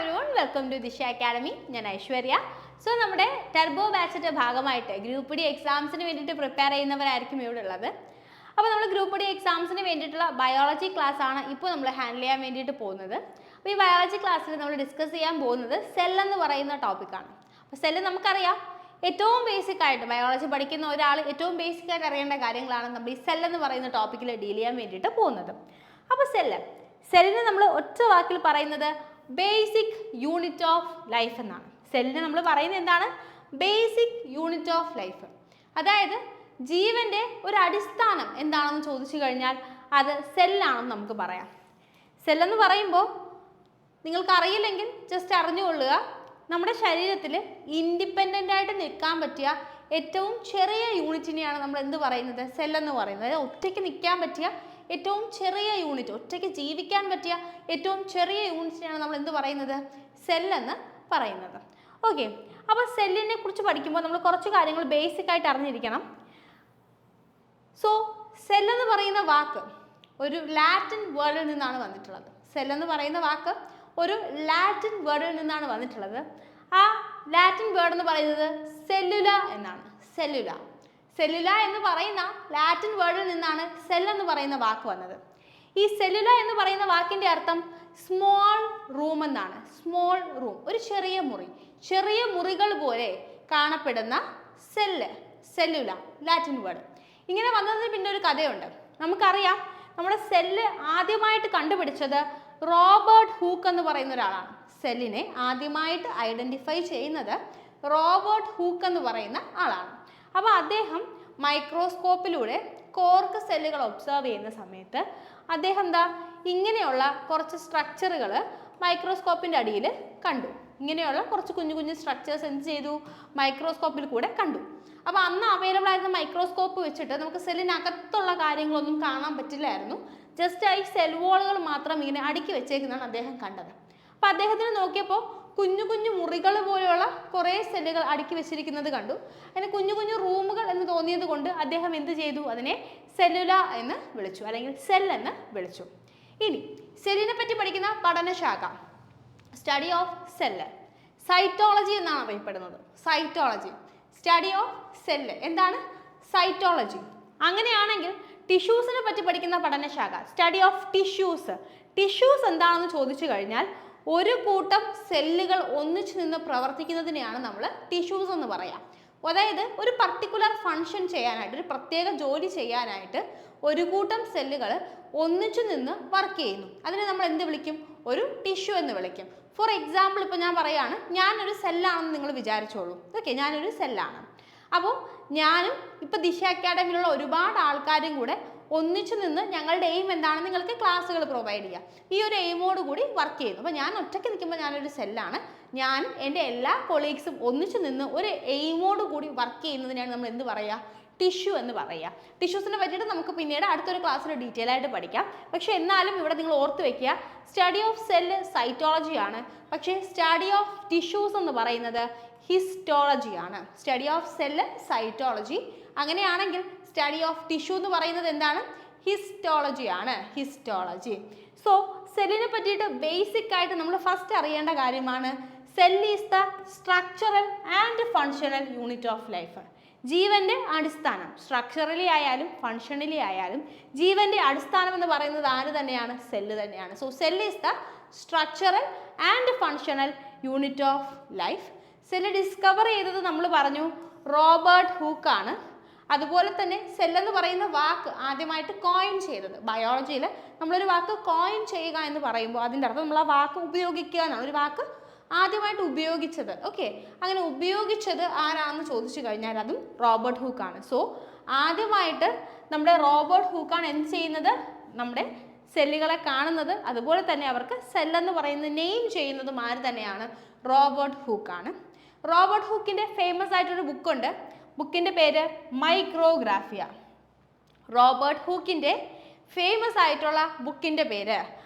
everyone, welcome to Disha Academy. ഞാൻ Aishwarya. So നമ്മുടെ turbo ബാച്ചിന്റെ ഭാഗമായിട്ട് ഗ്രൂപ്പ് ഡി എക്സാംസിന് വേണ്ടിയിട്ട് പ്രിപ്പയർ ചെയ്യുന്നവരായിരിക്കും ഇവിടെ ഉള്ളത്. അപ്പോൾ നമ്മൾ ഗ്രൂപ്പ് ഡി എക്സാംസിന് വേണ്ടിയിട്ടുള്ള ബയോളജി ക്ലാസ് ആണ് ഇപ്പോൾ നമ്മൾ ഹാൻഡിൽ ചെയ്യാൻ വേണ്ടിയിട്ട് പോകുന്നത്. അപ്പോൾ ഈ ബയോളജി ക്ലാസ്സിൽ നമ്മൾ ഡിസ്കസ് ചെയ്യാൻ പോകുന്നത് സെൽ എന്ന് പറയുന്ന ടോപ്പിക്കാണ്. അപ്പോൾ സെല്ല് നമുക്കറിയാം, ഏറ്റവും ബേസിക് ആയിട്ട് ബയോളജി പഠിക്കുന്ന ഒരാൾ ഏറ്റവും ബേസിക് ആയിട്ട് അറിയേണ്ട കാര്യങ്ങളാണ് നമ്മൾ ഈ സെൽ എന്ന് പറയുന്ന ടോപ്പിക്കിൽ ഡീൽ ചെയ്യാൻ വേണ്ടിയിട്ട് പോകുന്നത്. അപ്പോൾ സെല്ലിനെ നമ്മൾ ഒറ്റ വാക്കിൽ പറയുന്നത് ബേസിക് യൂണിറ്റ് ഓഫ് ലൈഫ് എന്നാണ്. സെല്ലിനെ നമ്മൾ പറയുന്നത് എന്താണ്? Basic unit of life. അതായത് ജീവന്റെ ഒരു അടിസ്ഥാനം എന്താണെന്ന് ചോദിച്ചു കഴിഞ്ഞാൽ അത് സെല്ലാണെന്ന് നമുക്ക് പറയാം. സെല്ലെന്ന് പറയുമ്പോൾ നിങ്ങൾക്ക് അറിയില്ലെങ്കിൽ ജസ്റ്റ് അറിഞ്ഞുകൊള്ളുക, നമ്മുടെ ശരീരത്തിൽ ഇൻഡിപെൻഡൻ്റ് ആയിട്ട് നിൽക്കാൻ പറ്റിയ ഏറ്റവും ചെറിയ യൂണിറ്റിനെയാണ് നമ്മൾ എന്ത് പറയുന്നത്? സെല്ലെന്ന് പറയുന്നത്. അതായത് ഒറ്റയ്ക്ക് നിൽക്കാൻ പറ്റിയ ഏറ്റവും ചെറിയ യൂണിറ്റ്, ഒറ്റയ്ക്ക് ജീവിക്കാൻ പറ്റിയ ഏറ്റവും ചെറിയ യൂണിറ്റിനെയാണ് നമ്മൾ എന്ത് പറയുന്നത്? സെല്ലെന്ന് പറയുന്നത്. ഓക്കെ, അപ്പോൾ സെല്ലിനെ കുറിച്ച് പഠിക്കുമ്പോൾ നമ്മൾ കുറച്ച് കാര്യങ്ങൾ ബേസിക് ആയിട്ട് അറിഞ്ഞിരിക്കണം. സോ സെല്ലെന്ന് പറയുന്ന വാക്ക് ഒരു ലാറ്റിൻ വേർഡിൽ നിന്നാണ് വന്നിട്ടുള്ളത്. സെല്ലെന്ന് പറയുന്ന വാക്ക് ഒരു ലാറ്റിൻ വേർഡിൽ നിന്നാണ് വന്നിട്ടുള്ളത്. ആ ലാറ്റിൻ വേർഡ് എന്ന് പറയുന്നത് സെല്ലുല എന്നാണ്. സെല്ലുല എന്ന് പറയുന്ന ലാറ്റിൻ വേർഡിൽ നിന്നാണ് സെൽ എന്ന് പറയുന്ന വാക്ക് വന്നത്. ഈ സെല്ലുല എന്ന് പറയുന്ന വാക്കിന്റെ അർത്ഥം സ്മോൾ റൂം എന്നാണ്. സ്മോൾ റൂം, ഒരു ചെറിയ മുറി, ചെറിയ മുറികൾ പോലെ കാണപ്പെടുന്ന സെല്ലുല, ലാറ്റിൻ വേർഡ്. ഇങ്ങനെ വന്നതിന് പിന്നെ ഒരു കഥയുണ്ട്. നമുക്കറിയാം, നമ്മുടെ സെല്ല് ആദ്യമായിട്ട് കണ്ടുപിടിച്ചത് റോബർട്ട് ഹൂക്ക് എന്ന് പറയുന്ന ഒരാളാണ്. സെല്ലിനെ ആദ്യമായിട്ട് ഐഡന്റിഫൈ ചെയ്യുന്നത് റോബർട്ട് ഹൂക്ക് എന്ന് പറയുന്ന ആളാണ്. അപ്പോൾ അദ്ദേഹം മൈക്രോസ്കോപ്പിലൂടെ കോർക്ക് സെല്ലുകൾ ഒബ്സർവ് ചെയ്യുന്ന സമയത്ത് അദ്ദേഹം ഇങ്ങനെയുള്ള കുറച്ച് സ്ട്രക്ചറുകൾ മൈക്രോസ്കോപ്പിൻ്റെ അടിയിൽ കണ്ടു. ഇങ്ങനെയുള്ള കുറച്ച് കുഞ്ഞു കുഞ്ഞു സ്ട്രക്ചേഴ്സ് എന്ത് ചെയ്തു? മൈക്രോസ്കോപ്പിൽ കൂടെ കണ്ടു. അപ്പോൾ അന്ന് അവൈലബിൾ ആയിരുന്ന മൈക്രോസ്കോപ്പ് വെച്ചിട്ട് നമുക്ക് സെല്ലിനകത്തുള്ള കാര്യങ്ങളൊന്നും കാണാൻ പറ്റില്ലായിരുന്നു. ജസ്റ്റ് ഈ സെൽ വോളുകൾ മാത്രം ഇങ്ങനെ അടുക്കി വെച്ചേക്കുന്നതാണ് അദ്ദേഹം കണ്ടത്. അപ്പോൾ അദ്ദേഹത്തിന് നോക്കിയപ്പോൾ കുഞ്ഞു കുഞ്ഞു മുറികൾ പോലെയുള്ള കുറേ സെല്ലുകൾ അടുക്കി വെച്ചിരിക്കുന്നത് കണ്ടു. അതിന് കുഞ്ഞു കുഞ്ഞു റൂമുകൾ എന്ന് തോന്നിയത് കൊണ്ട് അദ്ദേഹം എന്ത് ചെയ്തു? അതിനെ സെല്ലുല എന്ന് വിളിച്ചു, അല്ലെങ്കിൽ സെൽ എന്ന് വിളിച്ചു. ഇനി സെല്ലിനെ പറ്റി പഠിക്കുന്ന പഠനശാഖ സ്റ്റഡി ഓഫ് സെല്ല്, സൈറ്റോളജി എന്നാണ് അറിയപ്പെടുന്നത്. സൈറ്റോളജി, സ്റ്റഡി ഓഫ് സെല്ല് എന്താണ്? സൈറ്റോളജി. അങ്ങനെയാണെങ്കിൽ ടിഷ്യൂസിനെ പറ്റി പഠിക്കുന്ന പഠനശാഖ സ്റ്റഡി ഓഫ് ടിഷ്യൂസ്. ടിഷ്യൂസ് എന്താണെന്ന് ചോദിച്ചു കഴിഞ്ഞാൽ ഒരു കൂട്ടം സെല്ലുകൾ ഒന്നിച്ചു നിന്ന് പ്രവർത്തിക്കുന്നതിനെയാണ് നമ്മൾ ടിഷ്യൂസ് എന്ന് പറയാം. അതായത് ഒരു പർട്ടിക്കുലർ ഫങ്ഷൻ ചെയ്യാനായിട്ട്, ഒരു പ്രത്യേക ജോലി ചെയ്യാനായിട്ട് ഒരു കൂട്ടം സെല്ലുകൾ ഒന്നിച്ചു നിന്ന് വർക്ക് ചെയ്യുന്നു. അതിനെ നമ്മൾ എന്ത് വിളിക്കും? ഒരു ടിഷ്യൂ എന്ന് വിളിക്കും. ഫോർ എക്സാമ്പിൾ, ഇപ്പോൾ ഞാൻ പറയുകയാണ്, ഞാനൊരു സെല്ലാണെന്ന് നിങ്ങൾ വിചാരിച്ചോളൂ. ഓക്കെ, ഞാനൊരു സെല്ലാണ്. അപ്പോൾ ഞാനും ഇപ്പോൾ ദിശ അക്കാഡമിയിലുള്ള ഒരുപാട് ആൾക്കാരും കൂടെ ഒന്നിച്ചു നിന്ന് ഞങ്ങളുടെ എയിം എന്താണ്? നിങ്ങൾക്ക് ക്ലാസ്സുകൾ പ്രൊവൈഡ് ചെയ്യുക. ഈ ഒരു എയിമോട് കൂടി വർക്ക് ചെയ്യുന്നു. അപ്പോൾ ഞാൻ ഒറ്റയ്ക്ക് നിൽക്കുമ്പോൾ ഞാനൊരു സെല്ലാണ്. ഞാൻ എൻ്റെ എല്ലാ കൊളീഗ്സും ഒന്നിച്ചു നിന്ന് ഒരു എയിമോട് കൂടി വർക്ക് ചെയ്യുന്നതിനാണ് നമ്മൾ എന്ത് പറയുക? ടിഷ്യൂ എന്ന് പറയുക. ടിഷ്യൂസിനെ പറ്റിയിട്ട് നമുക്ക് പിന്നീട് അടുത്തൊരു ക്ലാസ്സിൽ ഡീറ്റെയിൽ ആയിട്ട് പഠിക്കാം. പക്ഷേ എന്നാലും ഇവിടെ നിങ്ങൾ ഓർത്ത് വെക്കുക, സ്റ്റഡി ഓഫ് സെല്ല് സൈറ്റോളജിയാണ്, പക്ഷേ സ്റ്റഡി ഓഫ് ടിഷ്യൂസ് എന്ന് പറയുന്നത് ഹിസ്റ്റോളജിയാണ്. സ്റ്റഡി ഓഫ് സെല്ല് സൈറ്റോളജി, അങ്ങനെയാണെങ്കിൽ സ്റ്റഡി ഓഫ് ടിഷ്യൂ എന്ന് പറയുന്നത് എന്താണ്? ഹിസ്റ്റോളജിയാണ്. ഹിസ്റ്റോളജി. സോ സെല്ലിനെ പറ്റിയിട്ട് ബേസിക് ആയിട്ട് നമ്മൾ ഫസ്റ്റ് അറിയേണ്ട കാര്യമാണ് cell is the structural and functional unit of life. ജീവന്റെ അടിസ്ഥാനം, സ്ട്രക്ചറലി ആയാലും ഫങ്ഷണലി ആയാലും ജീവന്റെ അടിസ്ഥാനം എന്ന് പറയുന്നത് ആര് തന്നെയാണ്? സെല്ല് തന്നെയാണ്. So cell is the structural and functional unit of life. Cell discover ചെയ്തത് നമ്മൾ പറഞ്ഞു റോബർട്ട് ഹൂക്കാണ്. അതുപോലെ തന്നെ സെല്ലെന്ന് പറയുന്ന വാക്ക് ആദ്യമായിട്ട് കോയിൻ ചെയ്തത്, ബയോളജിയിൽ നമ്മളൊരു വാക്ക് കോയിൻ ചെയ്യുക എന്ന് പറയുമ്പോൾ അതിൻ്റെ അർത്ഥം നമ്മൾ ആ വാക്ക് ഉപയോഗിക്കുക എന്നാണ്. ഒരു വാക്ക് ആദ്യമായിട്ട് ഉപയോഗിച്ചത്. ഓക്കെ, അങ്ങനെ ഉപയോഗിച്ചത് ആരാണെന്ന് ചോദിച്ചു കഴിഞ്ഞാൽ അതും റോബർട്ട് ഹൂക്കാണ്. സോ ആദ്യമായിട്ട് നമ്മുടെ റോബർട്ട് ഹൂക്കാണ് എന്ത് ചെയ്യുന്നത്? നമ്മുടെ സെല്ലുകളെ കാണുന്നത്, അതുപോലെ തന്നെ അവർക്ക് സെല്ലെന്ന് പറയുന്ന നെയിം ചെയ്യുന്നതും ആര് തന്നെയാണ്? റോബർട്ട് ഹൂക്കാണ്. റോബർട്ട് ഹൂക്കിൻ്റെ ഫേമസ് ആയിട്ടൊരു ബുക്കുണ്ട്. ബുക്കിൻ്റെ പേര് മൈക്രോഗ്രാഫിയ. റോബർട്ട് ഹൂക്കിൻ്റെ ഫേമസ് ആയിട്ടുള്ള ബുക്കിൻ്റെ പേര്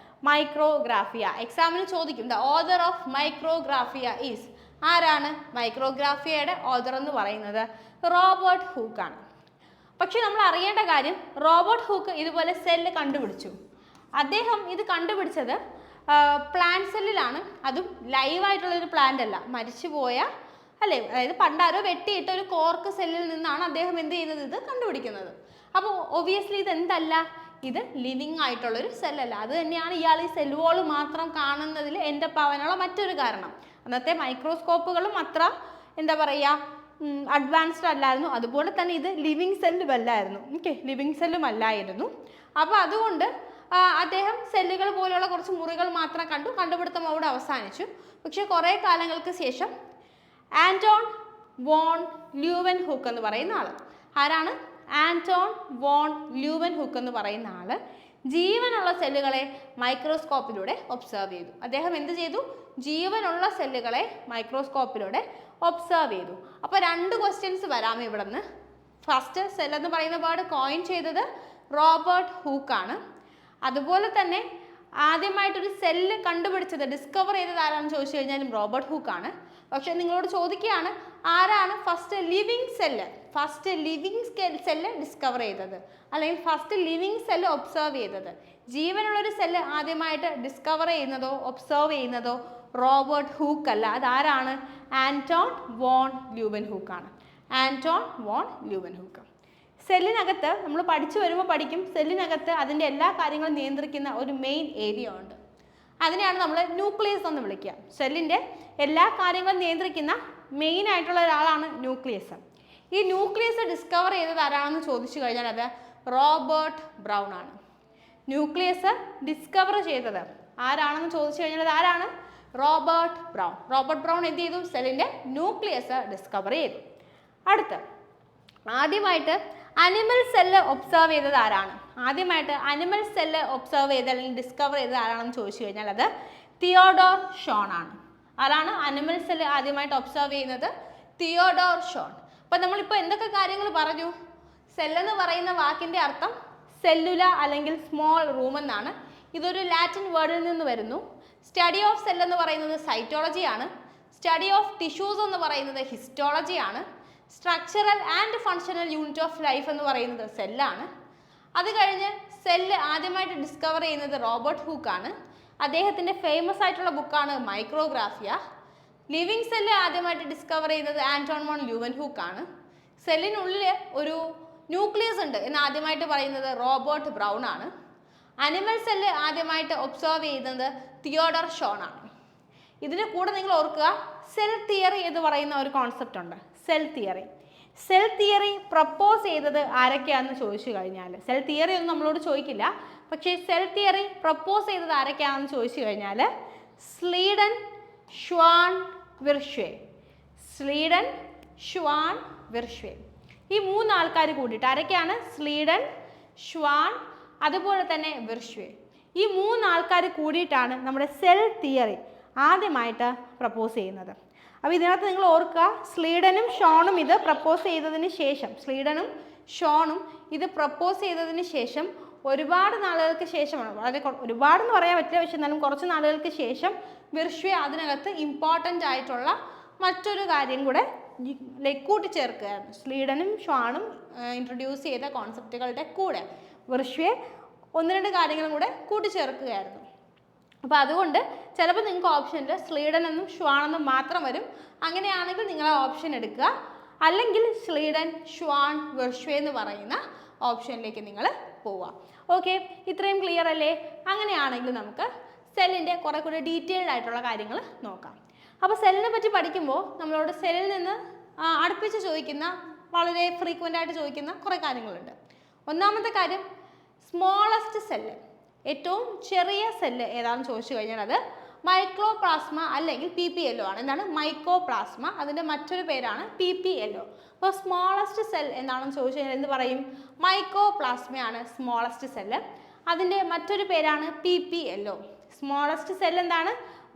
മൈക്രോഗ്രാഫിയ. എക്സാമിന് ചോദിക്കും the author of Micrographia is. ആരാണ് മൈക്രോഗ്രാഫിയയുടെ ഓഥർ എന്ന് പറയുന്നത്? റോബർട്ട് ഹൂക്കാണ്. പക്ഷെ നമ്മൾ അറിയേണ്ട കാര്യം, റോബർട്ട് ഹൂക്ക് ഇതുപോലെ സെല്ല് കണ്ടുപിടിച്ചു. അദ്ദേഹം ഇത് കണ്ടുപിടിച്ചത് പ്ലാന്റ് സെല്ലിലാണ്, അതും ലൈവായിട്ടുള്ളൊരു പ്ലാന്റ് അല്ല, മരിച്ചുപോയ അല്ലേ, അതായത് പണ്ടാരോ വെട്ടിയിട്ട ഒരു കോർക്ക് സെല്ലിൽ നിന്നാണ് അദ്ദേഹം എന്ത് ചെയ്യുന്നത്, ഇത് കണ്ടുപിടിക്കുന്നത്. അപ്പോൾ ഒബിയസ്ലി ഇത് എന്തല്ല, ഇത് ലിവിങ് ആയിട്ടുള്ളൊരു സെല്ലല്ല. അത് തന്നെയാണ് ഇയാൾ ഈ സെൽ വോൾ മാത്രം കാണുന്നതിൽ എൻ്റെ പാവാനുള്ള മറ്റൊരു കാരണം. അന്നത്തെ മൈക്രോസ്കോപ്പുകളും അത്ര എന്താ പറയുക അഡ്വാൻസ്ഡ് അല്ലായിരുന്നു, അതുപോലെ തന്നെ ഇത് ലിവിങ് സെല്ലും അല്ലായിരുന്നു. ഓക്കെ, ലിവിങ് സെല്ലും അല്ലായിരുന്നു. അപ്പോൾ അതുകൊണ്ട് അദ്ദേഹം സെല്ലുകൾ പോലെയുള്ള കുറച്ച് മുറികൾ മാത്രം കണ്ടു, കണ്ടുപിടുത്തം അവിടെ അവസാനിച്ചു. പക്ഷേ കുറേ കാലങ്ങൾക്ക് ശേഷം ആൻറ്റോൺ വോൺ ല്യൂവൻഹുക്ക് എന്ന് പറയുന്ന ആൾ, ആരാണ്? ആൻറ്റോൺ വോൺ ല്യൂവൻഹുക്ക് എന്ന് പറയുന്ന ആൾ ജീവനുള്ള സെല്ലുകളെ മൈക്രോസ്കോപ്പിലൂടെ ഒബ്സർവ് ചെയ്തു. അദ്ദേഹം എന്ത് ചെയ്തു? ജീവനുള്ള സെല്ലുകളെ മൈക്രോസ്കോപ്പിലൂടെ ഒബ്സർവ് ചെയ്തു. അപ്പോൾ 2 ക്വസ്റ്റ്യൻസ് വരാം ഇവിടെ നിന്ന്. ഫസ്റ്റ്, സെൽ എന്ന് പറയുന്ന വേർഡ് കോയിൻ ചെയ്തത് റോബർട്ട് ഹൂക്കാണ്. അതുപോലെ തന്നെ ആദ്യമായിട്ടൊരു സെല്ല് കണ്ടുപിടിച്ചത്, ഡിസ്കവർ ചെയ്തത് ആരാണെന്ന് ചോദിച്ചു കഴിഞ്ഞാലും റോബർട്ട് ഹൂക്കാണ്. പക്ഷെ നിങ്ങളോട് ചോദിക്കുകയാണ്, ആരാണ് ഫസ്റ്റ് ലിവിങ് സെല്ല് ഡിസ്കവർ ചെയ്തത്, അല്ലെങ്കിൽ ഫസ്റ്റ് ലിവിങ് സെല്ല് ഒബ്സർവ് ചെയ്തത്? ജീവനുള്ളൊരു സെല്ല് ആദ്യമായിട്ട് ഡിസ്കവർ ചെയ്യുന്നതോ ഒബ്സർവ് ചെയ്യുന്നതോ റോബർട്ട് ഹൂക്ക് അല്ല. അതാരാണ്? ആൻറ്റോൺ വോൺ ല്യൂവൻഹുക്കാണ്. Antonie van Leeuwenhoek. സെല്ലിനകത്ത് നമ്മൾ പഠിച്ചു വരുമ്പോൾ പഠിക്കും, സെല്ലിനകത്ത് അതിൻ്റെ എല്ലാ കാര്യങ്ങളും നിയന്ത്രിക്കുന്ന ഒരു മെയിൻ ഏരിയ ഉണ്ട്. അതിനെയാണ് നമ്മൾ ന്യൂക്ലിയസ് എന്ന് വിളിക്കുക. സെല്ലിൻ്റെ എല്ലാ കാര്യങ്ങളും നിയന്ത്രിക്കുന്ന മെയിൻ ആയിട്ടുള്ള ഒരാളാണ് ന്യൂക്ലിയസ്. ഈ ന്യൂക്ലിയസ് ഡിസ്കവർ ചെയ്തത് ആരാണെന്ന് ചോദിച്ചു കഴിഞ്ഞാൽ അത് റോബർട്ട് ബ്രൗൺ ആണ്. ന്യൂക്ലിയസ് ഡിസ്കവർ ചെയ്തത് ആരാണെന്ന് ചോദിച്ചു കഴിഞ്ഞാൽ അത് ആരാണ്? Robert brown. റോബർട്ട് ബ്രൗൺ എന്ത് ചെയ്തു? സെല്ലിൻ്റെ ന്യൂക്ലിയസ് ഡിസ്കവർ ചെയ്തു. അടുത്ത്, ആദ്യമായിട്ട് അനിമൽ സെല്ല് ഒബ്സർവ് ചെയ്തത് ആരാണ്? ആദ്യമായിട്ട് അനിമൽ സെല്ല് ഒബ്സർവ് ചെയ്ത് അല്ലെങ്കിൽ ഡിസ്കവർ ചെയ്തത് ആരാണെന്ന് ചോദിച്ചു കഴിഞ്ഞാൽ അത് തിയോഡോർ ഷോൺ ആണ്. ആരാണ് അനിമൽ സെല്ല് ആദ്യമായിട്ട് ഒബ്സർവ് ചെയ്യുന്നത്? Theodor Schwann. അപ്പം നമ്മളിപ്പോൾ എന്തൊക്കെ കാര്യങ്ങൾ പറഞ്ഞു? സെല്ലെന്ന് പറയുന്ന വാക്കിൻ്റെ അർത്ഥം സെല്ലുല അല്ലെങ്കിൽ സ്മോൾ റൂം എന്നാണ്. ഇതൊരു ലാറ്റിൻ വേർഡിൽ നിന്ന് വരുന്നു. സ്റ്റഡി ഓഫ് സെൽ എന്ന് പറയുന്നത് സൈറ്റോളജിയാണ്. സ്റ്റഡി ഓഫ് ടിഷ്യൂസ് എന്ന് പറയുന്നത് ഹിസ്റ്റോളജിയാണ്. Structural and functional unit of life എന്ന് പറയുന്നത് സെല്ലാണ്. അത് കഴിഞ്ഞ് സെല്ല് ആദ്യമായിട്ട് ഡിസ്കവർ ചെയ്യുന്നത് റോബർട്ട് ഹൂക്കാണ്. അദ്ദേഹത്തിൻ്റെ ഫേമസ് ആയിട്ടുള്ള ബുക്കാണ് മൈക്രോഗ്രാഫിയ. ലിവിങ് സെല്ല് ആദ്യമായിട്ട് ഡിസ്കവർ ചെയ്യുന്നത് ആൻറ്റോൺ വോൺ ല്യൂവൻഹുക്കാണ്. സെല്ലിനുള്ളിൽ ഒരു ന്യൂക്ലിയസ് ഉണ്ട് എന്ന് ആദ്യമായിട്ട് പറയുന്നത് റോബർട്ട് ബ്രൗൺ ആണ്. അനിമൽ സെല്ല് ആദ്യമായിട്ട് ഒബ്സർവ് ചെയ്യുന്നത് തിയോഡർ ഷോൺ ആണ്. ഇതിന് കൂടെ നിങ്ങൾ ഓർക്കുക, സെൽ തിയറി എന്ന് പറയുന്ന ഒരു കോൺസെപ്റ്റ് ഉണ്ട്. സെൽ തിയറി പ്രപ്പോസ് ചെയ്തത് ആരൊക്കെയാണെന്ന് ചോദിച്ചു കഴിഞ്ഞാൽ, സെൽ തിയറി ഒന്നും നമ്മളോട് ചോദിക്കില്ല, പക്ഷേ സെൽ തിയറി പ്രപ്പോസ് ചെയ്തത് ആരൊക്കെയാണെന്ന് ചോദിച്ചു കഴിഞ്ഞാൽ Schleiden, Schwann, Virchow. Schleiden, Schwann, Virchow. ഈ 3 ആൾക്കാർ കൂടിയിട്ട് ആരൊക്കെയാണ്? സ്ലീഡൻ, ഷ്വാൻ, അതുപോലെ തന്നെ വിർഷ്വേ. ഈ 3 ആൾക്കാർ കൂടിയിട്ടാണ് നമ്മുടെ സെൽ തിയറി ആദ്യമായിട്ട് പ്രപ്പോസ് ചെയ്യുന്നത്. അപ്പോൾ ഇതിനകത്ത് നിങ്ങൾ ഓർക്കുക, സ്ലീഡനും ഷോണും ഇത് പ്രപ്പോസ് ചെയ്തതിന് ശേഷം, സ്ലീഡനും ഷോണും ഇത് പ്രപ്പോസ് ചെയ്തതിന് ശേഷം ഒരുപാട് നാളുകൾക്ക് ശേഷമാണ്, വളരെ ഒരുപാടെന്ന് പറയാൻ പറ്റില്ല, പക്ഷെ എന്നാലും കുറച്ച് നാളുകൾക്ക് ശേഷം വിർഷ്വേ അതിനകത്ത് ഇമ്പോർട്ടൻ്റ് ആയിട്ടുള്ള മറ്റൊരു കാര്യം കൂടെ കൂട്ടിച്ചേർക്കുകയായിരുന്നു. സ്ലീഡനും ഷ്വാണും ഇൻട്രൊഡ്യൂസ് ചെയ്ത കോൺസെപ്റ്റുകളുടെ കൂടെ വിർഷ്വേ 1-2 കാര്യങ്ങളും കൂടെ കൂട്ടിച്ചേർക്കുകയായിരുന്നു. അപ്പോൾ അതുകൊണ്ട് ചിലപ്പോൾ നിങ്ങൾക്ക് ഓപ്ഷനിൽ സ്ലീഡനെന്നും ഷ്വാണെന്നും മാത്രം വരും. അങ്ങനെയാണെങ്കിൽ നിങ്ങൾ ആ ഓപ്ഷൻ എടുക്കുക. അല്ലെങ്കിൽ സ്ലീഡൻ, ഷ്വാൻ, വിർഷ്വേ എന്ന് പറയുന്ന ഓപ്ഷനിലേക്ക് നിങ്ങൾ പോവുക. ഓക്കെ, ഇത്രയും ക്ലിയർ അല്ലേ? അങ്ങനെയാണെങ്കിൽ നമുക്ക് സെല്ലിൻ്റെ കുറേ കൂടി ഡീറ്റെയിൽഡ് ആയിട്ടുള്ള കാര്യങ്ങൾ നോക്കാം. അപ്പോൾ സെല്ലിനെ പറ്റി പഠിക്കുമ്പോൾ നമ്മളോട് സെല്ലിൽ നിന്ന് അടുപ്പിച്ച് ചോദിക്കുന്ന, വളരെ ഫ്രീക്വൻ്റ് ആയിട്ട് ചോദിക്കുന്ന കുറേ കാര്യങ്ങളുണ്ട്. ഒന്നാമത്തെ കാര്യം, സ്മോളസ്റ്റ് സെല്ല്, ഏറ്റവും ചെറിയ സെല്ല് ഏതാണെന്ന് ചോദിച്ചു കഴിഞ്ഞാൽ അത് മൈക്രോപ്ലാസ്മ അല്ലെങ്കിൽ PPLO ആണ്. എന്താണ് മൈക്രോപ്ലാസ്മ? അതിൻ്റെ മറ്റൊരു പേരാണ് PPLO. അപ്പോൾ സ്മോളസ്റ്റ് സെൽ എന്താണെന്ന് ചോദിച്ചു കഴിഞ്ഞാൽ എന്ത് പറയും? മൈക്രോപ്ലാസ്മയാണ് സ്മോളസ്റ്റ് സെല്ല്. അതിൻ്റെ മറ്റൊരു പേരാണ് PPLO. സ്മോളസ്റ്റ് സെൽ എന്താണ്?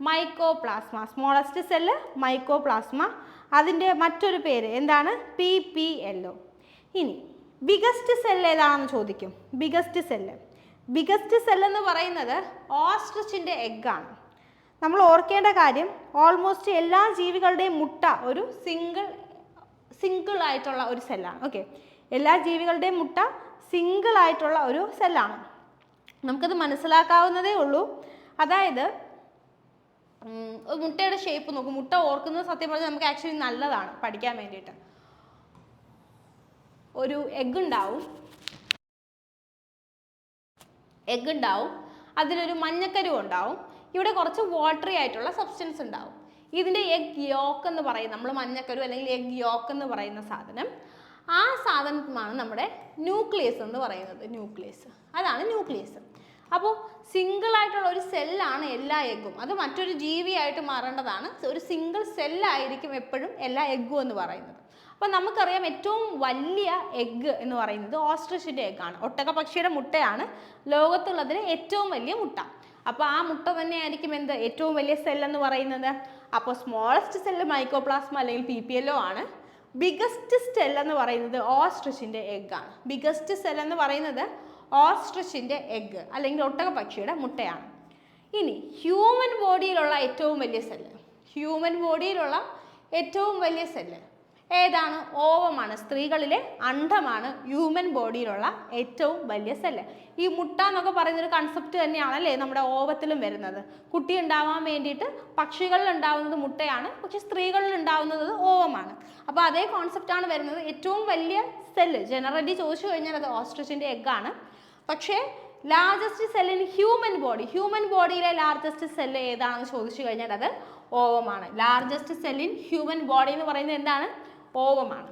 മൈക്രോപ്ലാസ്മ. Smallest cell microplasma. അതിൻ്റെ മറ്റൊരു പേര് എന്താണ്? PPLO. ഇനി ബിഗസ്റ്റ് സെല്ല് ഏതാണെന്ന് ചോദിക്കും. ബിഗസ്റ്റ് സെല്ല് എന്ന് പറയുന്നത് ഓസ്ട്രിച്ചിൻ്റെ എഗ്ഗാണ്. നമ്മൾ ഓർക്കേണ്ട കാര്യം, ഓൾമോസ്റ്റ് എല്ലാ ജീവികളുടെയും മുട്ട ഒരു സിംഗിൾ ആയിട്ടുള്ള ഒരു സെല്ലാണ്. ഓക്കെ, എല്ലാ ജീവികളുടെയും മുട്ട സിംഗിൾ ആയിട്ടുള്ള ഒരു സെല്ലാണ്. നമുക്കത് മനസ്സിലാക്കാവുന്നതേ ഉള്ളൂ. അതായത് മുട്ടയുടെ ഷേപ്പ് നോക്കും. മുട്ട ഓർക്കുന്നത് സത്യം പറഞ്ഞാൽ നമുക്ക് ആക്ച്വലി നല്ലതാണ് പഠിക്കാൻ വേണ്ടിയിട്ട്. ഒരു എഗ് ഉണ്ടാവും, അതിലൊരു മഞ്ഞക്കരു ഉണ്ടാവും, ഇവിടെ കുറച്ച് വാട്ടറി ആയിട്ടുള്ള സബ്സ്റ്റൻസ് ഉണ്ടാവും. ഇതിൻ്റെ എഗ് യോക്ക് എന്ന് പറയും നമ്മൾ, മഞ്ഞക്കരു അല്ലെങ്കിൽ എഗ് യോക്ക് എന്ന് പറയുന്ന സാധനം. ആ സാധനമാണ് നമ്മുടെ ന്യൂക്ലിയസ് എന്ന് പറയുന്നത്. ന്യൂക്ലിയസ്, അതാണ് ന്യൂക്ലിയസ്. അപ്പോൾ സിംഗിൾ ആയിട്ടുള്ള ഒരു സെല്ലാണ് എല്ലാ എഗ്ഗും. അത് മറ്റൊരു ജീവിയായിട്ട് മാറേണ്ടതാണ്. ഒരു സിംഗിൾ സെല്ലായിരിക്കും എപ്പോഴും എല്ലാ എഗ്ഗും എന്ന് പറയുന്നത്. അപ്പോൾ നമുക്കറിയാം ഏറ്റവും വലിയ എഗ്ഗ് എന്ന് പറയുന്നത് ഓസ്ട്രിച്ചിൻ്റെ എഗ്ഗാണ്. ഒട്ടകപക്ഷിയുടെ മുട്ടയാണ് ലോകത്തുള്ളതിലെ ഏറ്റവും വലിയ മുട്ട. അപ്പോൾ ആ മുട്ട തന്നെയായിരിക്കും എന്ത് ഏറ്റവും വലിയ സെല്ലെന്ന് പറയുന്നത്. അപ്പോൾ സ്മോളസ്റ്റ് സെല്ല് മൈക്കോപ്ലാസ്മ അല്ലെങ്കിൽ PPLO ആണ്. ബിഗസ്റ്റ് സെൽ എന്ന് പറയുന്നത് ഓസ്ട്രിച്ചിൻ്റെ എഗ്ഗാണ്. ബിഗസ്റ്റ് സെൽ എന്ന് പറയുന്നത് ഓസ്ട്രിച്ചിൻ്റെ എഗ്ഗ് അല്ലെങ്കിൽ ഒട്ടകപക്ഷിയുടെ മുട്ടയാണ്. ഇനി ഹ്യൂമൻ ബോഡിയിലുള്ള ഏറ്റവും വലിയ സെല്ല് ഏതാണ്? ഓവമാണ്. സ്ത്രീകളിലെ അണ്ഡമാണ് ഹ്യൂമൻ ബോഡിയിലുള്ള ഏറ്റവും വലിയ സെല്ല്. ഈ മുട്ട എന്നൊക്കെ പറയുന്നൊരു കൺസെപ്റ്റ് തന്നെയാണല്ലേ നമ്മുടെ ഓവത്തിലും വരുന്നത്. കുട്ടി ഉണ്ടാവാൻ വേണ്ടിയിട്ട് പക്ഷികളിൽ ഉണ്ടാവുന്നത് മുട്ടയാണ്, പക്ഷെ സ്ത്രീകളിൽ ഉണ്ടാവുന്നത് ഓവമാണ്. അപ്പോൾ അതേ കോൺസെപ്റ്റാണ് വരുന്നത്. ഏറ്റവും വലിയ സെല്ല് ജനറലി ചോദിച്ചു കഴിഞ്ഞാൽ അത് ഓസ്ട്രിച്ചിൻ്റെ എഗ്ഗാണ്. പക്ഷേ ലാർജസ്റ്റ് സെല്ല് ഇൻ ഹ്യൂമൻ ബോഡിയിലെ ലാർജസ്റ്റ് സെല്ല് ഏതാണെന്ന് ചോദിച്ചു കഴിഞ്ഞാൽ അത് ഓവമാണ്. Largest cell in human body എന്ന് പറയുന്നത് എന്താണ്? ഓവമാണ്.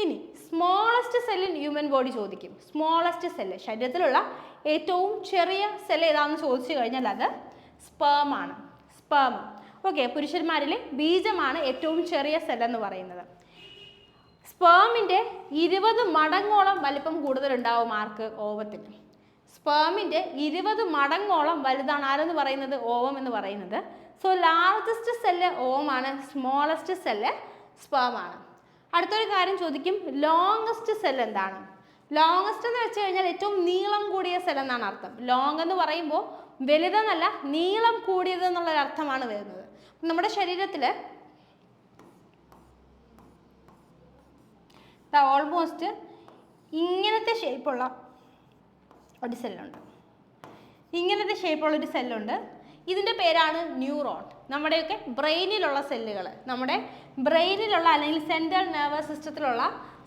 ഇനി smallest cell in human body ചോദിക്കും. സ്മോളസ്റ്റ് സെല്ല്, ശരീരത്തിലുള്ള ഏറ്റവും ചെറിയ സെല്ല് ഏതാണെന്ന് ചോദിച്ചു കഴിഞ്ഞാൽ അത് സ്പേം ആണ്. ഓക്കെ, പുരുഷന്മാരിലെ ബീജമാണ് ഏറ്റവും ചെറിയ സെല്ലെന്ന് പറയുന്നത്. സ്പേമിൻ്റെ 20 മടങ്ങോളം വലിപ്പം കൂടുതലുണ്ടാവും ആർക്ക്? ഓവത്തിന്. സ്പേമിൻ്റെ 20 മടങ്ങോളം വലുതാണ് ആരെന്ന് പറയുന്നത്? ഓവം എന്ന് പറയുന്നത്. സോ ലാർജസ്റ്റ് സെല്ല് ഓവമാണ്, സ്മോളസ്റ്റ് സെല്ല് സ്പേമാണ്. അടുത്തൊരു കാര്യം ചോദിക്കും, ലോങ്ങസ്റ്റ് സെൽ എന്താണ്? ലോങ്ങസ്റ്റ് എന്ന് വെച്ച് കഴിഞ്ഞാൽ ഏറ്റവും നീളം കൂടിയ സെൽ എന്നാണ് അർത്ഥം. ലോങ് എന്ന് പറയുമ്പോൾ വലുതെന്നല്ല, നീളം കൂടിയത് എന്നുള്ളൊരു അർത്ഥമാണ് വരുന്നത്. നമ്മുടെ ശരീരത്തിൽ ഓൾമോസ്റ്റ് ഇങ്ങനത്തെ ഷേപ്പുള്ള ഒരു സെല്ലുണ്ട്. ഇതിൻ്റെ പേരാണ് ന്യൂറോൺ. നമ്മുടെയൊക്കെ ബ്രെയിനിലുള്ള സെല്ലുകൾ, നമ്മുടെ ബ്രെയിനിലുള്ള അല്ലെങ്കിൽ സെൻട്രൽ നെർവസ് സിസ്റ്റത്തിലുള്ള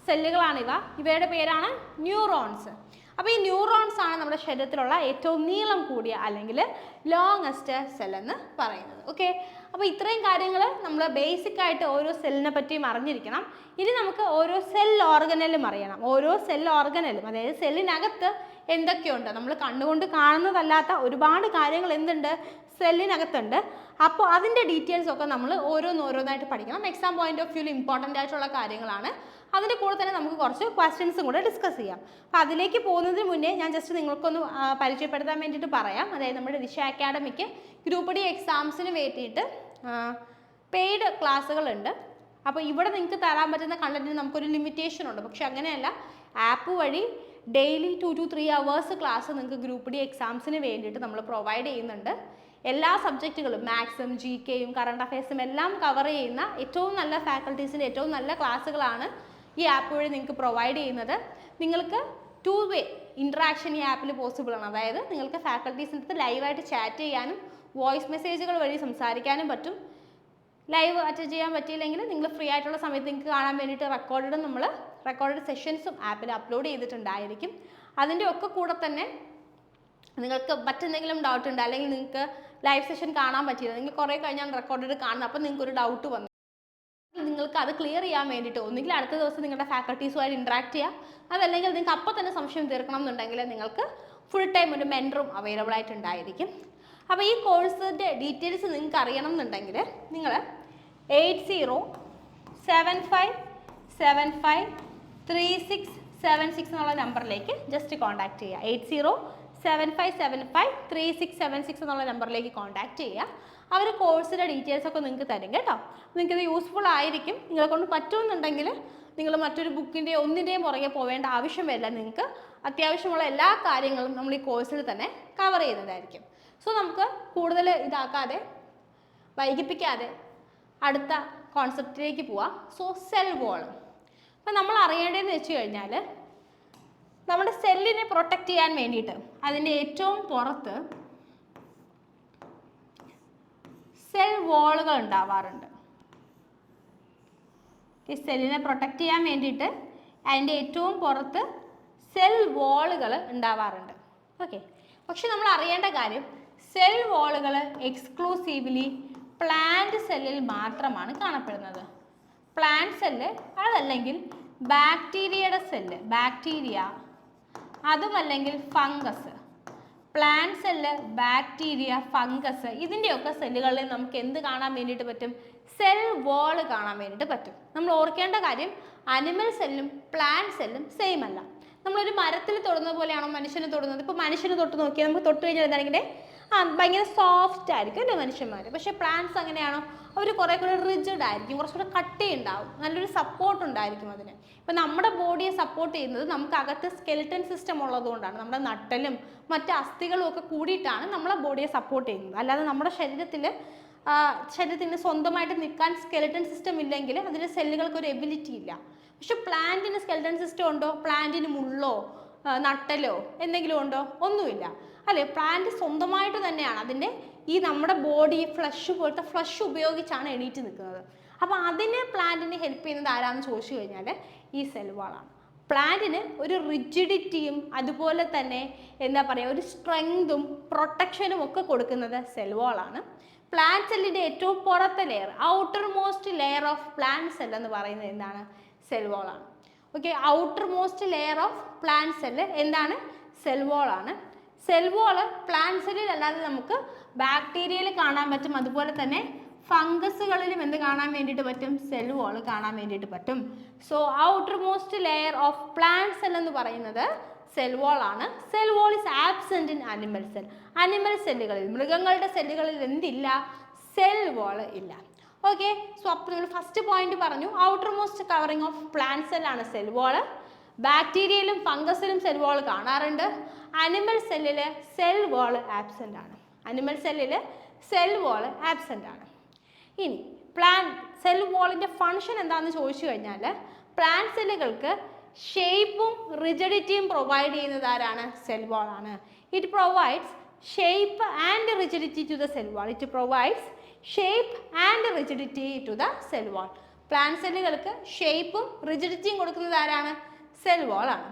സെല്ലുകളാണിവ. ഇവയുടെ പേരാണ് ന്യൂറോൺസ്. അപ്പോൾ ഈ ന്യൂറോൺസ് ആണ് നമ്മുടെ ശരീരത്തിലുള്ള ഏറ്റവും നീളം കൂടിയ അല്ലെങ്കിൽ ലോങ്ങസ്റ്റ് സെൽ എന്ന് പറയുന്നത്. ഓക്കെ, അപ്പോൾ ഇത്രയും കാര്യങ്ങൾ നമ്മൾ ബേസിക് ആയിട്ട് ഓരോ സെല്ലിനെ പറ്റിയും അറിഞ്ഞിരിക്കണം. ഇനി നമുക്ക് ഓരോ സെൽ ഓർഗനലും അറിയണം. ഓരോ സെൽ ഓർഗനലും, അതായത് സെല്ലിനകത്ത് എന്തൊക്കെയുണ്ട്, നമ്മൾ കണ്ണുകൊണ്ട് കാണുന്നതല്ലാത്ത ഒരുപാട് കാര്യങ്ങൾ എന്തുണ്ട് സെല്ലിനകത്തുണ്ട്. അപ്പോൾ അതിൻ്റെ ഡീറ്റെയിൽസ് ഒക്കെ നമ്മൾ ഓരോന്നായിട്ട് പഠിക്കണം. എക്സാം പോയിന്റ് ഓഫ് വ്യൂവിൽ ഇമ്പോർട്ടൻ്റ് ആയിട്ടുള്ള കാര്യങ്ങളാണ്. അതിൻ്റെ കൂടെ തന്നെ നമുക്ക് കുറച്ച് ക്വസ്റ്റ്യൻസും കൂടെ ഡിസ്കസ് ചെയ്യാം. അപ്പോൾ അതിലേക്ക് പോകുന്നതിന് മുന്നേ ഞാൻ ജസ്റ്റ് നിങ്ങൾക്കൊന്ന് പരിചയപ്പെടുത്താൻ വേണ്ടിയിട്ട് പറയാം. അതായത് നമ്മുടെ ദിശ അക്കാഡമിക്ക് ഗ്രൂപ്പ് ഡി എക്സാംസിന് വേണ്ടിയിട്ട് പെയ്ഡ് ക്ലാസ്സുകളുണ്ട്. അപ്പോൾ ഇവിടെ നിങ്ങൾക്ക് തരാൻ പറ്റുന്ന കണ്ടന്റിന് നമുക്കൊരു ലിമിറ്റേഷൻ ഉണ്ട്. പക്ഷെ അങ്ങനെയല്ല, ആപ്പ് വഴി ഡെയിലി 2 to 3 hours ക്ലാസ് നിങ്ങൾക്ക് ഗ്രൂപ്പ് ഡി എക്സാംസിന് വേണ്ടിയിട്ട് നമ്മൾ പ്രൊവൈഡ് ചെയ്യുന്നുണ്ട്. എല്ലാ സബ്ജക്റ്റുകളും മാത്സും GKയും കറണ്ട് അഫയേഴ്സും എല്ലാം കവർ ചെയ്യുന്ന ഏറ്റവും നല്ല ഫാക്കൽറ്റീസിൻ്റെ ഏറ്റവും നല്ല ക്ലാസ്സുകളാണ് ഈ ആപ്പ് വഴി നിങ്ങൾക്ക് പ്രൊവൈഡ് ചെയ്യുന്നത്. നിങ്ങൾക്ക് 2 way ഇൻട്രാക്ഷൻ ഈ ആപ്പിൽ പോസിബിൾ ആണ്. അതായത് നിങ്ങൾക്ക് ഫാക്കൽറ്റീസിൻ്റെ അടുത്ത് ലൈവായിട്ട് ചാറ്റ് ചെയ്യാനും വോയിസ് മെസ്സേജുകൾ വഴി സംസാരിക്കാനും പറ്റും. ലൈവ് അറ്റൻഡ് ചെയ്യാൻ പറ്റിയില്ലെങ്കിൽ നിങ്ങൾ ഫ്രീ ആയിട്ടുള്ള സമയത്ത് നിങ്ങൾക്ക് കാണാൻ വേണ്ടിയിട്ട് റെക്കോർഡഡ് സെഷൻസും ആപ്പിൽ അപ്ലോഡ് ചെയ്തിട്ടുണ്ടായിരിക്കും. അതിൻ്റെ ഒക്കെ കൂടെ തന്നെ നിങ്ങൾക്ക് മറ്റെന്തെങ്കിലും ഡൗട്ട് ഉണ്ട്, അല്ലെങ്കിൽ നിങ്ങൾക്ക് ലൈവ് സെഷൻ കാണാൻ പറ്റിയില്ല, നിങ്ങൾ കുറേ കഴിഞ്ഞാൽ റെക്കോർഡഡ് കാണുന്നത്, അപ്പോൾ നിങ്ങൾക്കൊരു ഡൗട്ട് വന്നു, നിങ്ങൾക്ക് അത് ക്ലിയർ ചെയ്യാൻ വേണ്ടിയിട്ട് ഒന്നുകിൽ അടുത്ത ദിവസം നിങ്ങളുടെ ഫാക്കൽറ്റീസുമായിട്ട് ഇൻട്രാക്ട് ചെയ്യാം, അതല്ലെങ്കിൽ നിങ്ങൾക്ക് അപ്പോൾ തന്നെ സംശയം തീർക്കണം എന്നുണ്ടെങ്കിൽ നിങ്ങൾക്ക് ഫുൾ ടൈം ഒരു മെൻറ്ററും അവൈലബിൾ ആയിട്ടുണ്ടായിരിക്കും. അപ്പോൾ ഈ കോഴ്സിൻ്റെ ഡീറ്റെയിൽസ് നിങ്ങൾക്ക് അറിയണം എന്നുണ്ടെങ്കിൽ നിങ്ങൾ 8075753676 എന്നുള്ള നമ്പറിലേക്ക് ജസ്റ്റ് കോൺടാക്ട് ചെയ്യുക. 8075753676 എന്നുള്ള നമ്പറിലേക്ക് കോൺടാക്ട് ചെയ്യുക. അവർ കോഴ്സിൻ്റെ ഡീറ്റെയിൽസ് ഒക്കെ നിങ്ങൾക്ക് തരും കേട്ടോ. നിങ്ങൾക്കിത് യൂസ്ഫുൾ ആയിരിക്കും. നിങ്ങളെ കൊണ്ട് പറ്റുമെന്നുണ്ടെങ്കിൽ നിങ്ങൾ മറ്റൊരു ബുക്കിൻ്റെയോ ഒന്നിൻ്റെയും പുറകെ പോവേണ്ട ആവശ്യം വരില്ല. നിങ്ങൾക്ക് അത്യാവശ്യമുള്ള എല്ലാ കാര്യങ്ങളും നമ്മൾ ഈ കോഴ്സിൽ തന്നെ കവർ ചെയ്യുന്നതായിരിക്കും. സോ നമുക്ക് കൂടുതൽ ഇതാക്കാതെ വൈകിപ്പിക്കാതെ അടുത്ത കോൺസെപ്റ്റിലേക്ക് പോവാം. So cell wall. അപ്പം നമ്മൾ അറിയേണ്ടതെന്ന് വെച്ച് കഴിഞ്ഞാൽ നമ്മുടെ സെല്ലിനെ പ്രൊട്ടക്റ്റ് ചെയ്യാൻ വേണ്ടിയിട്ട് അതിൻ്റെ ഏറ്റവും പുറത്ത് സെൽ വോളുകൾ ഉണ്ടാവാറുണ്ട്. ഈ സെല്ലിനെ പ്രൊട്ടക്റ്റ് ചെയ്യാൻ വേണ്ടിയിട്ട് അതിൻ്റെ ഏറ്റവും പുറത്ത് സെൽ വോളുകൾ ഉണ്ടാവാറുണ്ട്. ഓക്കെ, പക്ഷെ നമ്മൾ അറിയേണ്ട കാര്യം സെൽ വോളുകൾ എക്സ്ക്ലൂസീവ്ലി പ്ലാന്റ് സെല്ലിൽ മാത്രമാണ് കാണപ്പെടുന്നത്. പ്ലാന്റ് സെല്ല് അതല്ലെങ്കിൽ ബാക്ടീരിയയുടെ സെല്ല്, ബാക്ടീരിയ അതുമല്ലെങ്കിൽ fungus, plant cell, bacteria, fungus ഇതിൻ്റെയൊക്കെ സെല്ലുകളിൽ നമുക്ക് എന്ത് കാണാൻ വേണ്ടിയിട്ട് പറ്റും? സെൽ വോൾ കാണാൻ വേണ്ടിയിട്ട് പറ്റും. നമ്മൾ ഓർക്കേണ്ട കാര്യം അനിമൽ സെല്ലും പ്ലാന്റ് സെല്ലും സെയിം അല്ല. നമ്മളൊരു മരത്തിൽ തൊടുന്നത് പോലെയാണോ മനുഷ്യന് തൊടുന്നത്? ഇപ്പോൾ മനുഷ്യന് തൊട്ട് നോക്കിയാൽ നമുക്ക് തൊട്ട് കഴിഞ്ഞാൽ എന്താണെങ്കിൽ ഭയങ്കര സോഫ്റ്റ് ആയിരിക്കും അല്ലേ മനുഷ്യന്മാർ. പക്ഷേ പ്ലാന്റ്സ് അങ്ങനെയാണോ? അവർ കുറേ കൂടെ റിജിഡ് ആയിരിക്കും, കുറച്ചുകൂടെ കട്ടി ഉണ്ടാവും, നല്ലൊരു സപ്പോർട്ട് ഉണ്ടായിരിക്കും അതിന്. ഇപ്പം നമ്മുടെ ബോഡിയെ സപ്പോർട്ട് ചെയ്യുന്നത് നമുക്ക് അകത്ത് സ്കെലിറ്റൻ സിസ്റ്റം ഉള്ളതുകൊണ്ടാണ്. നമ്മുടെ നട്ടലും മറ്റ് അസ്ഥികളും ഒക്കെ കൂടിയിട്ടാണ് നമ്മളെ ബോഡിയെ സപ്പോർട്ട് ചെയ്യുന്നത്. അല്ലാതെ നമ്മുടെ ശരീരത്തിന് സ്വന്തമായിട്ട് നിൽക്കാൻ സ്കെലിറ്റൻ സിസ്റ്റം ഇല്ലെങ്കിൽ അതിൻ്റെ സെല്ലുകൾക്ക് ഒരു എബിലിറ്റി ഇല്ല. പക്ഷെ പ്ലാന്റിന് സ്കെലിറ്റൻ സിസ്റ്റം ഉണ്ടോ? പ്ലാന്റിന് മുള്ളോ നട്ടലോ എന്തെങ്കിലും ഉണ്ടോ? ഒന്നുമില്ല അല്ലേ. പ്ലാന്റ് സ്വന്തമായിട്ട് തന്നെയാണ് അതിൻ്റെ ഈ നമ്മുടെ ബോഡി ഫ്ലഷ് പോലത്തെ ഫ്ലഷ് ഉപയോഗിച്ചാണ് എണീറ്റ് നിൽക്കുന്നത്. അപ്പോൾ അതിന് പ്ലാന്റിന് ഹെൽപ്പ് ചെയ്യുന്നത് ആരാണെന്ന് ചോദിച്ചു കഴിഞ്ഞാൽ ഈ സെൽ വാളാണ്. പ്ലാന്റിന് ഒരു റിജിഡിറ്റിയും അതുപോലെ തന്നെ എന്താ പറയുക ഒരു സ്ട്രെങ്തും പ്രൊട്ടക്ഷനും ഒക്കെ കൊടുക്കുന്നത് സെൽ വാളാണ്. പ്ലാന്റ് സെല്ലിൻ്റെ ഏറ്റവും പുറത്തെ layer, outermost layer of plant cell എന്ന് പറയുന്നത് എന്താണ്? സെൽ വാളാണ്. Okay, outermost layer of plant cell എന്താണ്? സെൽ വാളാണ്. സെൽ വാള് പ്ലാന്റ് സെല്ലിൽ അല്ലാതെ നമുക്ക് ബാക്ടീരിയയിൽ കാണാൻ പറ്റും, അതുപോലെ തന്നെ ഫംഗസുകളിലും എന്ത് കാണാൻ വേണ്ടിയിട്ട് പറ്റും? സെൽ വാള് കാണാൻ വേണ്ടിയിട്ട് പറ്റും. So outer most layer of plant cell എന്ന് പറയുന്നത് സെൽ വാൾ ആണ്. Cell wall is absent in animal cell. Animal സെല്ലുകളിൽ, മൃഗങ്ങളുടെ സെല്ലുകളിൽ എന്തില്ല? സെൽ വാൾ ഇല്ല. ഓക്കെ, സോ അപ്പോൾ നിങ്ങൾ ഫസ്റ്റ് പോയിന്റ് പറഞ്ഞു outer most covering of plant cell ആണ് സെൽ വാള്. ബാക്ടീരിയയിലും ഫംഗസിലും സെൽ വാൾ കാണാറുണ്ട്. അനിമൽ സെല്ലിൽ സെൽ വാൾ ആബ്സെന്റ് ആണ്. അനിമൽ സെല്ലിൽ സെൽ വാൾ ആബ്സെന്റ് ആണ്. ഇനി സെൽ വാളിൻ്റെ ഫങ്ഷൻ എന്താണെന്ന് ചോദിച്ചു കഴിഞ്ഞാൽ പ്ലാന്റ് സെല്ലുകൾക്ക് ഷേപ്പും റിജിഡിറ്റിയും പ്രൊവൈഡ് ചെയ്യുന്നത് ആരാണ്? സെൽ വാൾ ആണ്. It provides shape and rigidity to the cell wall. It provides shape and rigidity to the cell wall. Plant സെല്ലുകൾക്ക് ഷേപ്പും റിജിഡിറ്റിയും കൊടുക്കുന്നത് ആരാണ്? സെൽ വാൾ ആണ്.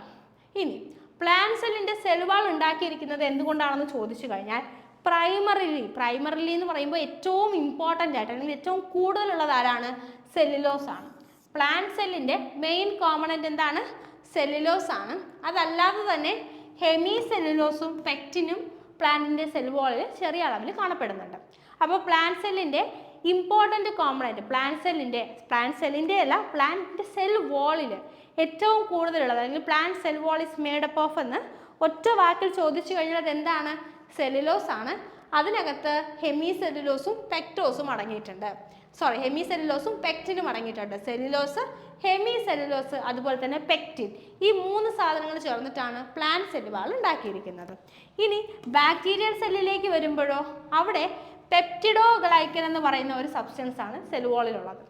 ഇനി പ്ലാന്റ് സെല്ലിൻ്റെ സെൽ വാൾ ഉണ്ടാക്കിയിരിക്കുന്നത് എന്തുകൊണ്ടാണെന്ന് ചോദിച്ചു കഴിഞ്ഞാൽ പ്രൈമറിലി എന്ന് പറയുമ്പോൾ ഏറ്റവും ഇമ്പോർട്ടൻ്റ് ആയിട്ട് അല്ലെങ്കിൽ ഏറ്റവും കൂടുതലുള്ളത് ആരാണ്? സെല്ലുലോസ് ആണ്. പ്ലാന്റ് സെല്ലിൻ്റെ മെയിൻ കോമ്പണൻ്റ് എന്താണ്? സെല്ലുലോസ് ആണ്. അതല്ലാതെ തന്നെ ഹെമി സെല്ലുലോസും പെക്റ്റിനും പ്ലാന്റിൻ്റെ സെൽ വാളിൽ ചെറിയ അളവിൽ കാണപ്പെടുന്നുണ്ട്. അപ്പോൾ പ്ലാന്റ് സെല്ലിൻ്റെ ഇമ്പോർട്ടൻ്റ് കോമ്പണൻ്റ് പ്ലാന്റ് സെൽ വാളിൽ ഏറ്റവും കൂടുതലുള്ളത് അല്ലെങ്കിൽ plant cell wall is made up of എന്ന് ഒറ്റ വാക്കിൽ ചോദിച്ചു കഴിഞ്ഞാൽ അത് എന്താണ്? സെല്ലുലോസ് ആണ്. അതിനകത്ത് ഹെമി സെല്ലുലോസും പെക്ടോസും അടങ്ങിയിട്ടുണ്ട്. ഹെമി സെല്ലുലോസും പെക്റ്റിനും അടങ്ങിയിട്ടുണ്ട്. സെല്ലുലോസ്, ഹെമി സെല്ലുലോസ്, അതുപോലെ തന്നെ പെക്റ്റിൻ, ഈ 3 സാധനങ്ങൾ ചേർന്നിട്ടാണ് പ്ലാന്റ് സെൽ വാൾ ഉണ്ടാക്കിയിരിക്കുന്നത്. ഇനി ബാക്ടീരിയൽ സെല്ലിലേക്ക് വരുമ്പോഴോ അവിടെ പെപ്റ്റിഡോഗ്ലൈക്കൻ എന്ന് പറയുന്ന ഒരു സബ്സ്റ്റൻസ് ആണ് സെൽ വാളിലുള്ളത്.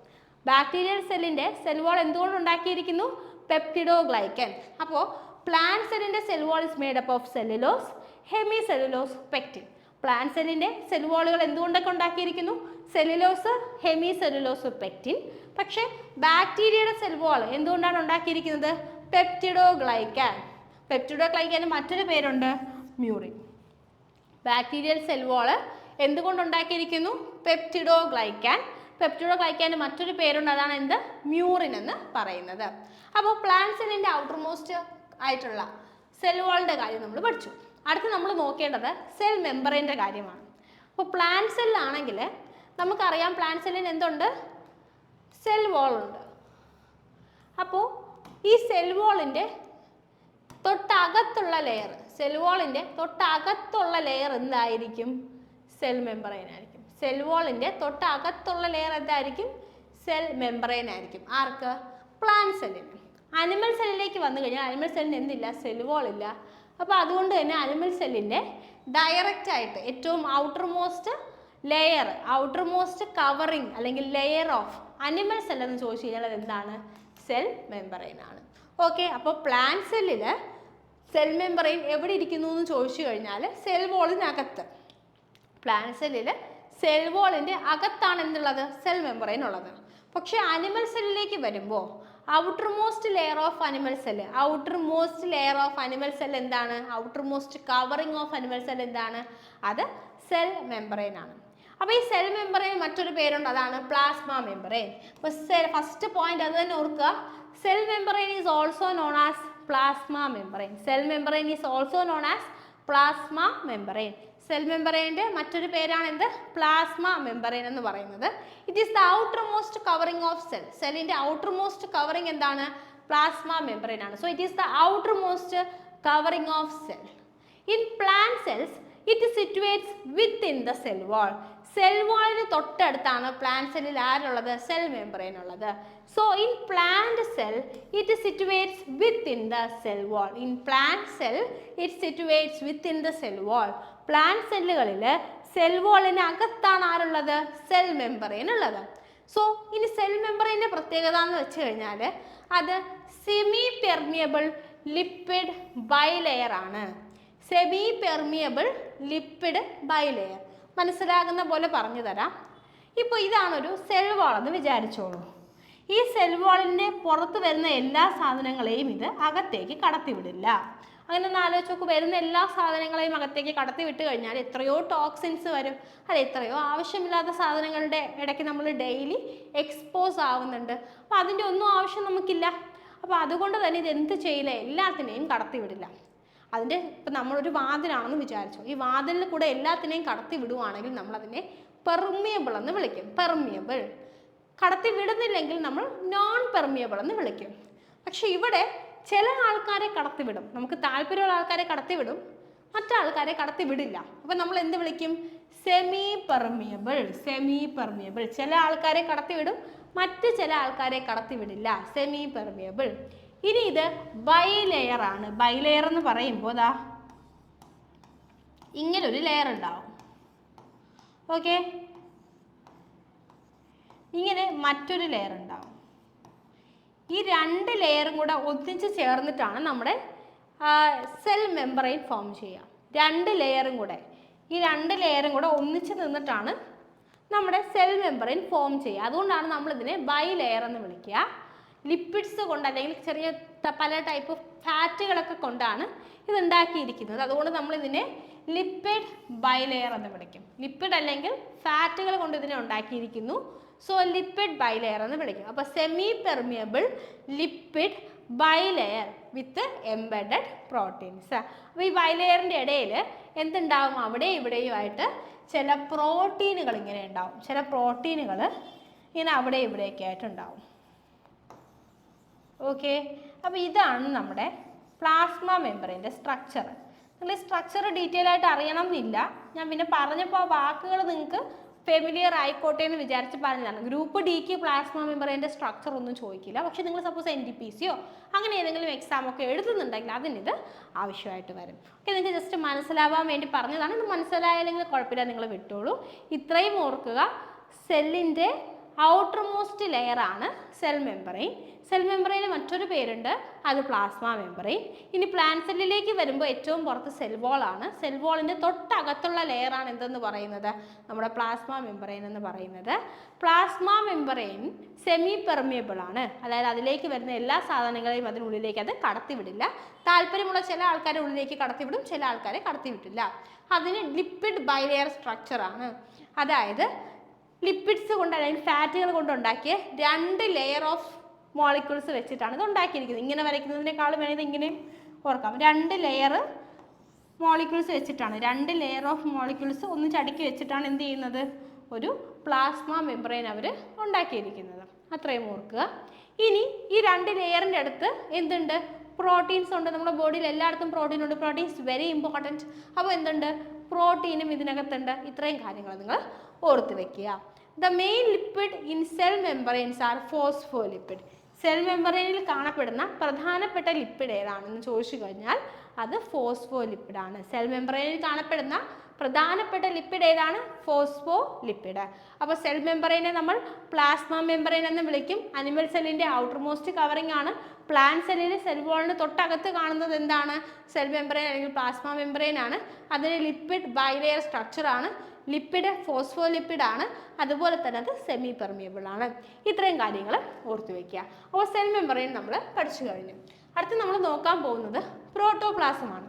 ബാക്ടീരിയൽ സെല്ലിൻ്റെ സെൽ വാൾ എന്തുകൊണ്ട് ഉണ്ടാക്കിയിരിക്കുന്നു? പെപ്റ്റിഡോഗ്ലൈക്കൻ. അപ്പോൾ പ്ലാന്റ് സെല്ലിൻ്റെ cell wall is made up of cellulose, hemicellulose, pectin. Plant സെല്ലിൻ്റെ സെൽ വാളുകൾ എന്തുകൊണ്ടൊക്കെ ഉണ്ടാക്കിയിരിക്കുന്നു? Cellulose, hemicellulose, pectin. പക്ഷേ ബാക്ടീരിയയുടെ സെൽ വാൾ എന്തുകൊണ്ടാണ് ഉണ്ടാക്കിയിരിക്കുന്നത്? പെപ്റ്റിഡോഗ്ലൈക്കൻ. പെപ്റ്റിഡോഗ്ലൈക്കന് മറ്റൊരു പേരുണ്ട്, മ്യൂറിൻ. ബാക്ടീരിയൽ സെൽ വാൾ എന്തുകൊണ്ടുണ്ടാക്കിയിരിക്കുന്നു? പെപ്റ്റിഡോഗ്ലൈക്കൻ. പെപ്റ്റിഡോഗ്ലൈക്കാൻ്റെ മറ്റൊരു പേരുണ്ട്, അതാണ് എന്ത്? മ്യൂറിൻ എന്ന് പറയുന്നത്. അപ്പോൾ പ്ലാന്റ് സെല്ലിൻ്റെ ഔട്ടർ മോസ്റ്റ് ആയിട്ടുള്ള സെൽ വാളിൻ്റെ കാര്യം നമ്മൾ പഠിച്ചു. അടുത്ത് നമ്മൾ നോക്കേണ്ടത് സെൽ മെമ്പറൈൻ്റെ കാര്യമാണ്. അപ്പോൾ പ്ലാന്റ് സെല്ലാണെങ്കിൽ നമുക്കറിയാം പ്ലാന്റ് സെല്ലിന് എന്തുണ്ട്? സെൽ വാളുണ്ട്. അപ്പോൾ ഈ സെൽ വാളിൻ്റെ തൊട്ടകത്തുള്ള ലെയർ, സെൽ വാളിൻ്റെ തൊട്ടകത്തുള്ള ലെയർ എന്തായിരിക്കും? സെൽ മെമ്പറൈൻ ആയിരിക്കും. സെൽ വാളിൻ്റെ തൊട്ടകത്തുള്ള ലെയർ എന്തായിരിക്കും? സെൽ മെമ്പറൈൻ ആയിരിക്കും. ആർക്ക്? പ്ലാന്റ് സെല്ലിന്. അനിമൽ സെല്ലിലേക്ക് വന്നു കഴിഞ്ഞാൽ അനിമൽ സെല്ലിന് എന്തില്ല? സെൽ വാൾ ഇല്ല. അപ്പോൾ അതുകൊണ്ട് തന്നെ അനിമൽ സെല്ലിൻ്റെ ഡയറക്റ്റ് ആയിട്ട് ഏറ്റവും ഔട്ടർ മോസ്റ്റ് കവറിങ് അല്ലെങ്കിൽ ലെയർ ഓഫ് അനിമൽ സെൽ എന്ന് ചോദിച്ചു കഴിഞ്ഞാൽ അത് എന്താണ്? സെൽ മെമ്പറൈൻ ആണ്. ഓക്കെ, അപ്പോൾ പ്ലാന്റ് സെല്ലിൽ സെൽ മെമ്പറൈൻ എവിടെ ഇരിക്കുന്നു എന്ന് ചോദിച്ചു കഴിഞ്ഞാൽ സെൽ വാളിനകത്ത്. പ്ലാന്റ് സെല്ലിൽ സെൽ വാളിൻ്റെ അകത്താണ് എന്തുള്ളത്, സെൽ മെമ്പറൈൻ ഉള്ളത്. പക്ഷേ അനിമൽ സെല്ലിലേക്ക് വരുമ്പോൾ outermost layer of animal cell, എന്താണ്, outermost covering of animal cell എന്താണ്, അത് സെൽ മെമ്പറൈൻ ആണ്. അപ്പോൾ ഈ സെൽ മെമ്പറൈൻ മറ്റൊരു പേരുണ്ട്, അതാണ് പ്ലാസ്മ മെമ്പറൈൻ. അപ്പോൾ ഫസ്റ്റ് പോയിന്റ് അത് തന്നെ ഓർക്കുക, cell membrane is also known as plasma membrane. Cell membrane is also known as plasma membrane. Cell മെമ്പറൈൻ്റെ മറ്റൊരു പേരാണ് എന്ത്, പ്ലാസ്മ മെമ്പറൈൻ എന്ന് പറയുന്നത്. It is the outermost covering of cell. സെല്ലിൻ്റെ ഔട്ടർ മോസ്റ്റ് കവറിങ് എന്താണ്, പ്ലാസ്മ മെമ്പറൈൻ ആണ്. So it is the outermost covering of cell. In plant cells it situates within the cell wall. Cell വാളിന് തൊട്ടടുത്താണ് plant സെല്ലിൽ ആരുള്ളത്, cell membrane ഉള്ളത്. So in plant cell it situates within the cell wall. In plant cell it situates within the cell wall. Plant സെല്ലുകളിൽ cell വാളിന് അകത്താണ് ആരുള്ളത്, cell membrane ഉള്ളത്. സോ ഇനി സെൽ മെമ്പറൈൻ്റെ പ്രത്യേകത എന്ന് വെച്ച് കഴിഞ്ഞാൽ അത് സെമി പെർമിയബിൾ ലിപ്പിഡ് ബൈലെയർ ആണ്. സെമി പെർമിയബിൾ ലിപ്പിഡ് ബൈലെയർ മനസ്സിലാകുന്ന പോലെ പറഞ്ഞു തരാം. ഇപ്പോൾ ഇതാണൊരു സെൽ വാൾ എന്ന് വിചാരിച്ചോളൂ. ഈ സെൽ വാളിൻ്റെ പുറത്ത് വരുന്ന എല്ലാ സാധനങ്ങളെയും ഇത് അകത്തേക്ക് കടത്തിവിടില്ല. അങ്ങനെ ഒന്ന് ആലോചിച്ച് നോക്ക്, വരുന്ന എല്ലാ സാധനങ്ങളെയും അകത്തേക്ക് കടത്തി വിട്ട് കഴിഞ്ഞാൽ എത്രയോ ടോക്സിൻസ് വരും, അല്ല എത്രയോ ആവശ്യമില്ലാത്ത സാധനങ്ങളുടെ ഇടയ്ക്ക് നമ്മൾ ഡെയിലി എക്സ്പോസ് ആവുന്നുണ്ട്. അപ്പോൾ അതിൻ്റെ ഒന്നും ആവശ്യം നമുക്കില്ല. അപ്പോൾ അതുകൊണ്ട് തന്നെ ഇത് എന്ത് ചെയ്യില്ല, എല്ലാത്തിനെയും കടത്തി വിടില്ല. അതിൻ്റെ ഇപ്പം നമ്മളൊരു വാതിലാണെന്ന് വിചാരിച്ചു, ഈ വാതിലിൽ കൂടെ എല്ലാത്തിനെയും കടത്തി വിടുവാണെങ്കിൽ നമ്മളതിനെ പെർമിയബിൾ എന്ന് വിളിക്കും. പെർമിയബിൾ. കടത്തി വിടുന്നില്ലെങ്കിൽ നമ്മൾ നോൺ പെർമിയബിൾ എന്ന് വിളിക്കും. പക്ഷെ ഇവിടെ ചില ആൾക്കാരെ കടത്തിവിടും, നമുക്ക് താല്പര്യമുള്ള ആൾക്കാരെ കടത്തിവിടും, മറ്റാൾക്കാരെ കടത്തി വിടില്ല. അപ്പം നമ്മൾ എന്ത് വിളിക്കും, സെമി പെർമിയബിൾ. Semi permeable. ചില ആൾക്കാരെ കടത്തിവിടും, മറ്റ് ചില ആൾക്കാരെ കടത്തിവിടില്ല. Semi permeable. ഇനി ഇത് ബൈലെയർ ആണ്. ബൈലെയർ എന്ന് പറയുമ്പോൾ ദാ ഇങ്ങനൊരു ലെയർ ഉണ്ടാവും. ഓക്കെ, ഇങ്ങനെ മറ്റൊരു ലെയർ ഉണ്ടാവും. ഈ രണ്ട് ലെയറും കൂടെ ഒന്നിച്ച് ചേർന്നിട്ടാണ് നമ്മുടെ സെൽ മെമ്പറൈൻ ഫോം ചെയ്യുക. രണ്ട് ലെയറും കൂടെ, ഈ രണ്ട് ലെയറും കൂടെ ഒന്നിച്ച് നിന്നിട്ടാണ് നമ്മുടെ സെൽ മെമ്പറൈൻ ഫോം ചെയ്യുക. അതുകൊണ്ടാണ് നമ്മളിതിനെ ബൈലെയർ എന്ന് വിളിക്കുക. ലിപ്പിഡ്സ് കൊണ്ട് അല്ലെങ്കിൽ ചെറിയ പല ടൈപ്പ് ഫാറ്റുകളൊക്കെ കൊണ്ടാണ് ഇത് ഉണ്ടാക്കിയിരിക്കുന്നത്. അതുകൊണ്ട് നമ്മളിതിനെ ലിപ്പിഡ് ബൈലെയർ എന്ന് വിളിക്കും. ലിപ്പിഡ് അല്ലെങ്കിൽ ഫാറ്റുകൾ കൊണ്ട് ഇതിനെ ഉണ്ടാക്കിയിരിക്കുന്നു. സോ ലിപ്പിഡ് ബൈലെയർ എന്ന് വിളിക്കും. അപ്പോൾ സെമി പെർമിയബിൾ ലിപ്പിഡ് ബൈലെയർ വിത്ത് എംബെഡഡ് പ്രോട്ടീൻസ്. അപ്പോൾ ഈ ബൈലെയറിൻ്റെ ഇടയിൽ എന്തുണ്ടാവും, അവിടെ ഇവിടെയുമായിട്ട് ചില പ്രോട്ടീനുകൾ ഇങ്ങനെ ഉണ്ടാവും. ചില പ്രോട്ടീനുകൾ ഇങ്ങനെ അവിടെ ഇവിടെയൊക്കെ ആയിട്ടുണ്ടാവും. ഓക്കെ, അപ്പോൾ ഇതാണ് നമ്മുടെ പ്ലാസ്മ മെമ്പറിൻ്റെ സ്ട്രക്ചർ. നിങ്ങൾ ഈ സ്ട്രക്ചർ ഡീറ്റെയിൽ ആയിട്ട് അറിയണം എന്നില്ല, ഞാൻ പിന്നെ പറഞ്ഞപ്പോൾ ആ വാക്കുകൾ നിങ്ങൾക്ക് ഫെമിലിയർ ആയിക്കോട്ടെ എന്ന് വിചാരിച്ച് പറഞ്ഞതാണ്. ഗ്രൂപ്പ് ഡിക്ക് പ്ലാസ്മ മെമ്പറിൻ്റെ സ്ട്രക്ചർ ഒന്നും ചോദിക്കില്ല. പക്ഷേ നിങ്ങൾ സപ്പോസ് NTPCയോ അങ്ങനെ ഏതെങ്കിലും എക്സാമൊക്കെ എഴുതുന്നുണ്ടെങ്കിൽ അതിനിത് ആവശ്യമായിട്ട് വരും. ഓക്കെ, നിങ്ങൾക്ക് ജസ്റ്റ് മനസ്സിലാവാൻ വേണ്ടി പറഞ്ഞതാണ്. ഇത് മനസ്സിലായില്ലെങ്കിൽ കുഴപ്പമില്ല, നിങ്ങൾ വിട്ടോളൂ. ഇത്രയും ഓർക്കുക, സെല്ലിൻ്റെ ഔട്ടർ മോസ്റ്റ് ലെയർ ആണ് സെൽ മെമ്പറൈൻ. സെൽ മെമ്പറൈന് മറ്റൊരു പേരുണ്ട്, അത് പ്ലാസ്മ മെമ്പറൈൻ. ഇനി പ്ലാന്റ് സെല്ലിലേക്ക് വരുമ്പോൾ ഏറ്റവും പുറത്ത് സെൽ വാൾ ആണ്. സെൽ വാളിൻ്റെ തൊട്ടകത്തുള്ള ലെയർ ആണ് എന്തെന്ന് പറയുന്നത്, നമ്മുടെ പ്ലാസ്മ മെമ്പറൈൻ എന്ന് പറയുന്നത്. പ്ലാസ്മ മെമ്പറൈൻ സെമി പെർമിയബിൾ ആണ്, അതായത് അതിലേക്ക് വരുന്ന എല്ലാ സാധനങ്ങളെയും അതിനുള്ളിലേക്ക് അത് കടത്തിവിടില്ല. താല്പര്യമുള്ള ചില ആൾക്കാരെ ഉള്ളിലേക്ക് കടത്തിവിടും, ചില ആൾക്കാരെ കടത്തിവിട്ടില്ല. അതിന് ലിപ്പിഡ് ബൈലെയർ സ്ട്രക്ചർ ആണ്. അതായത് ലിപ്പിഡ്സ് കൊണ്ട് അല്ലെങ്കിൽ ഫാറ്റുകൾ കൊണ്ടുണ്ടാക്കിയ രണ്ട് ലെയർ ഓഫ് മോളിക്യൂൾസ് വെച്ചിട്ടാണ് ഇത് ഉണ്ടാക്കിയിരിക്കുന്നത്. ഇങ്ങനെ വരയ്ക്കുന്നതിനേക്കാളും വേണമെങ്കിൽ ഇങ്ങനെ ഓർക്കാം. രണ്ട് ലെയർ മോളിക്യൂൾസ് വെച്ചിട്ടാണ്, രണ്ട് ലെയർ ഓഫ് മോളിക്യൂൾസ് ഒന്നിച്ചടുക്കി വെച്ചിട്ടാണ് എന്ത് ചെയ്യുന്നത്, ഒരു പ്ലാസ്മ മെമ്പറൈൻ അവർ ഉണ്ടാക്കിയിരിക്കുന്നത്. അത്രയും ഓർക്കുക. ഇനി ഈ രണ്ട് ലെയറിൻ്റെ അടുത്ത് എന്തുണ്ട്, പ്രോട്ടീൻസ് ഉണ്ട്. നമ്മുടെ ബോഡിയിൽ എല്ലായിടത്തും പ്രോട്ടീൻ ഉണ്ട്. Proteins very important. അപ്പോൾ എന്തുണ്ട്, പ്രോട്ടീനും ഇതിനകത്തുണ്ട്. ഇത്രയും കാര്യങ്ങൾ നിങ്ങൾ ഓർത്ത് വെക്കുക. The main lipid in cell membranes are phospholipid. Cell മെമ്പറൈനിൽ കാണപ്പെടുന്ന പ്രധാനപ്പെട്ട ലിപ്പിഡ് ഏതാണെന്ന് ചോദിച്ചു കഴിഞ്ഞാൽ അത് ഫോസ്ഫോലിപ്പിഡ് ആണ്. സെൽ മെമ്പറൈനിൽ കാണപ്പെടുന്ന പ്രധാനപ്പെട്ട ലിപ്പിഡ് ഏതാണ്? ഫോസ്ഫോലിപ്പിഡ്. അപ്പോൾ സെൽ മെമ്പറൈനെ നമ്മൾ പ്ലാസ്മ മെമ്പറൈൻ എന്ന് വിളിക്കും. അനിമൽ സെല്ലിന്റെ ഔട്ടർ മോസ്റ്റ് കവറിംഗ് ആണ്. പ്ലാന്റ് സെല്ലിന് സെൽ വാളിന് തൊട്ടകത്ത് കാണുന്നത് എന്താണ്? സെൽ മെമ്പറൈൻ അല്ലെങ്കിൽ പ്ലാസ്മ മെമ്പറൈൻ ആണ്. അതിന് ലിപ്പിഡ് ബൈലെയർ സ്ട്രക്ചർ ആണ്. ലിപ്പിഡ് ഫോസ്ഫോലിപ്പിഡ് ആണ്. അതുപോലെ തന്നെ അത് സെമി പെർമിയബിൾ ആണ്. ഇത്രയും കാര്യങ്ങൾ ഓർത്തു വയ്ക്കുക. അപ്പോൾ സെൽ മെമ്പറൈൻ നമ്മൾ പഠിച്ചു കഴിഞ്ഞു. അടുത്ത് നമ്മൾ നോക്കാൻ പോകുന്നത് പ്രോട്ടോപ്ലാസം ആണ്.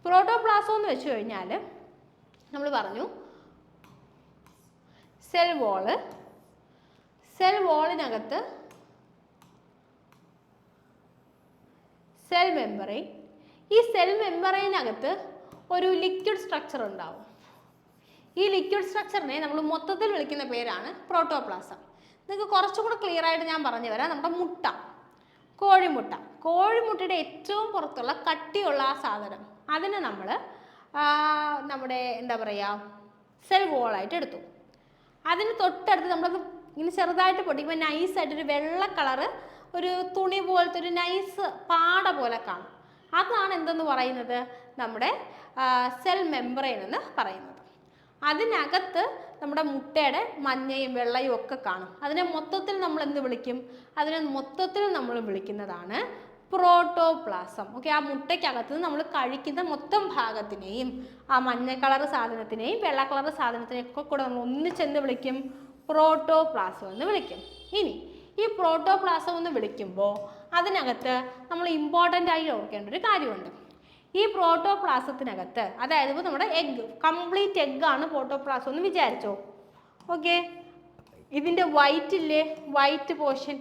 പ്രോട്ടോപ്ലാസം എന്ന് വെച്ച് കഴിഞ്ഞാൽ നമ്മൾ പറഞ്ഞു സെൽ വോളിനകത്ത് സെൽ മെമ്പറൈൻ. ഈ സെൽ മെമ്പറൈനകത്ത് ഒരു ലിക്വിഡ് സ്ട്രക്ചർ ഉണ്ടാവും. ഈ ലിക്വിഡ് സ്ട്രക്ചറിനെ നമ്മൾ മൊത്തത്തിൽ വിളിക്കുന്ന പേരാണ് പ്രോട്ടോപ്ലാസം. നിങ്ങൾക്ക് കുറച്ചും കൂടെ ക്ലിയർ ആയിട്ട് ഞാൻ പറഞ്ഞു തരാം. നമ്മുടെ മുട്ട, കോഴിമുട്ടയുടെ ഏറ്റവും പുറത്തുള്ള കട്ടിയുള്ള ആ സാധനം, അതിനെ നമ്മൾ നമ്മുടെ എന്താ പറയുക സെൽ വോളായിട്ട് എടുത്തു. അതിന് തൊട്ടടുത്ത് നമ്മളത് ഇങ്ങനെ ചെറുതായിട്ട് പൊട്ടിക്കുമ്പോൾ നൈസായിട്ടൊരു വെള്ള കളറ് ഒരു തുണി പോലത്തെ ഒരു നൈസ് പാട പോലെ കാണും. അതാണ് എന്തെന്ന് പറയുന്നത്? നമ്മുടെ സെൽ മെമ്പറൈൻ എന്ന് പറയുന്നത്. അതിനകത്ത് നമ്മുടെ മുട്ടയുടെ മഞ്ഞയും വെള്ളയും ഒക്കെ കാണും. അതിനെ മൊത്തത്തിൽ നമ്മൾ എന്ത് വിളിക്കും? അതിനെ മൊത്തത്തിൽ നമ്മൾ വിളിക്കുന്നതാണ് പ്രോട്ടോപ്ലാസം. ഓക്കെ, ആ മുട്ടയ്ക്കകത്ത് നമ്മൾ കഴിക്കുന്ന മൊത്തം ഭാഗത്തിനെയും ആ മഞ്ഞ കളർ സാധനത്തിനെയും വെള്ള കളർ സാധനത്തിനെയും ഒക്കെ കൂടെ നമ്മൾ ഒന്നിച്ചെന്ന് വിളിക്കും? പ്രോട്ടോപ്ലാസം എന്ന് വിളിക്കും. ഇനി ഈ പ്രോട്ടോപ്ലാസം എന്ന് വിളിക്കുമ്പോൾ അതിനകത്ത് നമ്മൾ ഇമ്പോർട്ടൻ്റ് ആയി ഓർക്കേണ്ട ഒരു കാര്യമുണ്ട്. ഈ പ്രോട്ടോപ്ലാസത്തിനകത്ത്, അതായത് ഇപ്പോൾ നമ്മുടെ എഗ്ഗ്, കംപ്ലീറ്റ് എഗ്ഗാണ് പ്രോട്ടോപ്ലാസം എന്ന് വിചാരിച്ചോ. ഓക്കെ, ഇതിൻ്റെ വൈറ്റ് പോർഷൻ,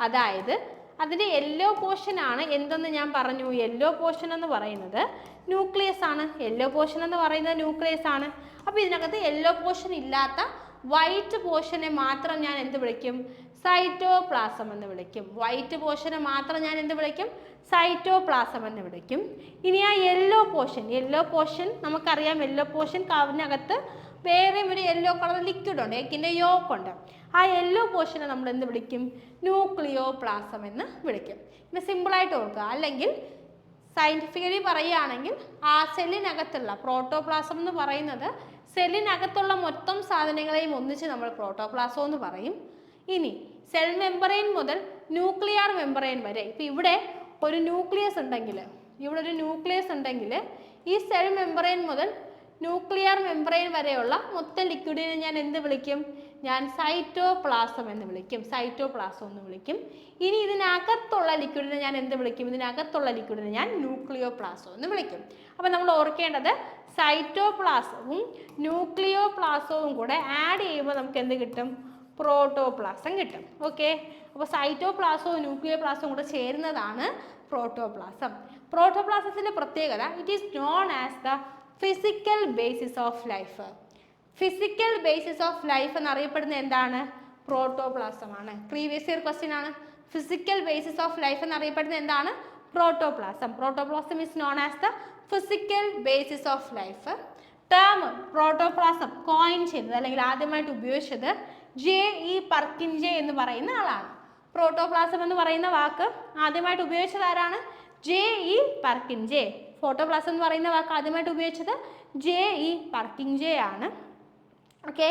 അതായത് അതിൻ്റെ യെല്ലോ പോർഷനാണ് എന്തെന്ന് ഞാൻ പറഞ്ഞു. യെല്ലോ പോർഷൻ എന്ന് പറയുന്നത് ന്യൂക്ലിയസ് ആണ്. യെല്ലോ പോർഷൻ എന്ന് പറയുന്നത് ന്യൂക്ലിയസ് ആണ്. അപ്പോൾ ഇതിനകത്ത് യെല്ലോ പോർഷൻ ഇല്ലാത്ത വൈറ്റ് പോർഷനെ മാത്രം ഞാൻ എന്ത് വിളിക്കും? സൈറ്റോപ്ലാസം എന്ന് വിളിക്കും. വൈറ്റ് പോർഷനെ മാത്രം ഞാൻ എന്ത് വിളിക്കും? സൈറ്റോപ്ലാസം എന്ന് വിളിക്കും. ഇനി ആ യെല്ലോ പോർഷൻ നമുക്കറിയാം. യെല്ലോ പോർഷൻ കവറിനകത്ത് വേറെയും ഒരു യെല്ലോ കളർ ലിക്വിഡ് ഉണ്ട്, എഗ്ഗിൻ്റെ യോക്കുണ്ട്. ആ യെല്ലോ പോർഷനെ നമ്മൾ എന്ത് വിളിക്കും? ന്യൂക്ലിയോപ്ലാസം എന്ന് വിളിക്കും. ഇത് സിമ്പിളായിട്ട് ഓർക്കുക. അല്ലെങ്കിൽ സയൻറ്റിഫിക്കലി പറയുകയാണെങ്കിൽ ആ സെല്ലിനകത്തുള്ള പ്രോട്ടോപ്ലാസം എന്ന് പറയുന്നത് സെല്ലിനകത്തുള്ള മൊത്തം സാധനങ്ങളെയും ഒന്നിച്ച് നമ്മൾ പ്രോട്ടോപ്ലാസം എന്ന് പറയും. ഇനി സെൽ മെമ്പറൈൻ മുതൽ ന്യൂക്ലിയർ മെമ്പറൈൻ വരെ, ഇപ്പം ഇവിടെ ഒരു ന്യൂക്ലിയസ് ഉണ്ടെങ്കിൽ ഈ സെൽ മെമ്പറൈൻ മുതൽ ന്യൂക്ലിയർ മെമ്പറൈൻ വരെയുള്ള മൊത്തം ലിക്വിഡിനെ ഞാൻ എന്ത് വിളിക്കും? ഞാൻ സൈറ്റോപ്ലാസം എന്ന് വിളിക്കും. ഇനി ഇതിനകത്തുള്ള ലിക്വിഡിനെ ഞാൻ എന്ത് വിളിക്കും? ഞാൻ ന്യൂക്ലിയോപ്ലാസം എന്ന് വിളിക്കും. അപ്പം നമ്മൾ ഓർക്കേണ്ടത് സൈറ്റോപ്ലാസവും ന്യൂക്ലിയോപ്ലാസവും കൂടെ ആഡ് ചെയ്യുമ്പോൾ നമുക്ക് എന്ത് കിട്ടും? പ്രോട്ടോപ്ലാസം കിട്ടും. ഓക്കെ, അപ്പോൾ സൈറ്റോപ്ലാസവും ന്യൂക്ലിയോപ്ലാസവും കൂടെ ചേരുന്നതാണ് പ്രോട്ടോപ്ലാസം. പ്രോട്ടോപ്ലാസത്തിൻ്റെ പ്രത്യേകത, it is known as the physical basis of life. Physical basis of life എന്നറിയപ്പെടുന്ന എന്താണ്? പ്രോട്ടോപ്ലാസമാണ്. പ്രീവിയസ് ഇയർ ക്വസ്റ്റ്യൻ ആണ്. ഫിസിക്കൽ ബേസിസ് ഓഫ് ലൈഫ് എന്നറിയപ്പെടുന്ന എന്താണ്? Protoplasm. Protoplasm is known as the physical basis of life. Term protoplasm coin ചെയ്തത് അല്ലെങ്കിൽ ആദ്യമായിട്ട് ഉപയോഗിച്ചത് J.E. പർക്കിൻജെ എന്ന് പറയുന്ന ആളാണ്. പ്രോട്ടോപ്ലാസം എന്ന് പറയുന്ന വാക്ക് ആദ്യമായിട്ട് ഉപയോഗിച്ചത് ആരാണ്? J.E. പർക്കിൻജെ. പ്രോട്ടോപ്ലാസം എന്ന് പറയുന്ന വാക്ക് ആദ്യമായിട്ട് ഉപയോഗിച്ചത് J.E. പർക്കിൻജെ ആണ്. ഓക്കെ,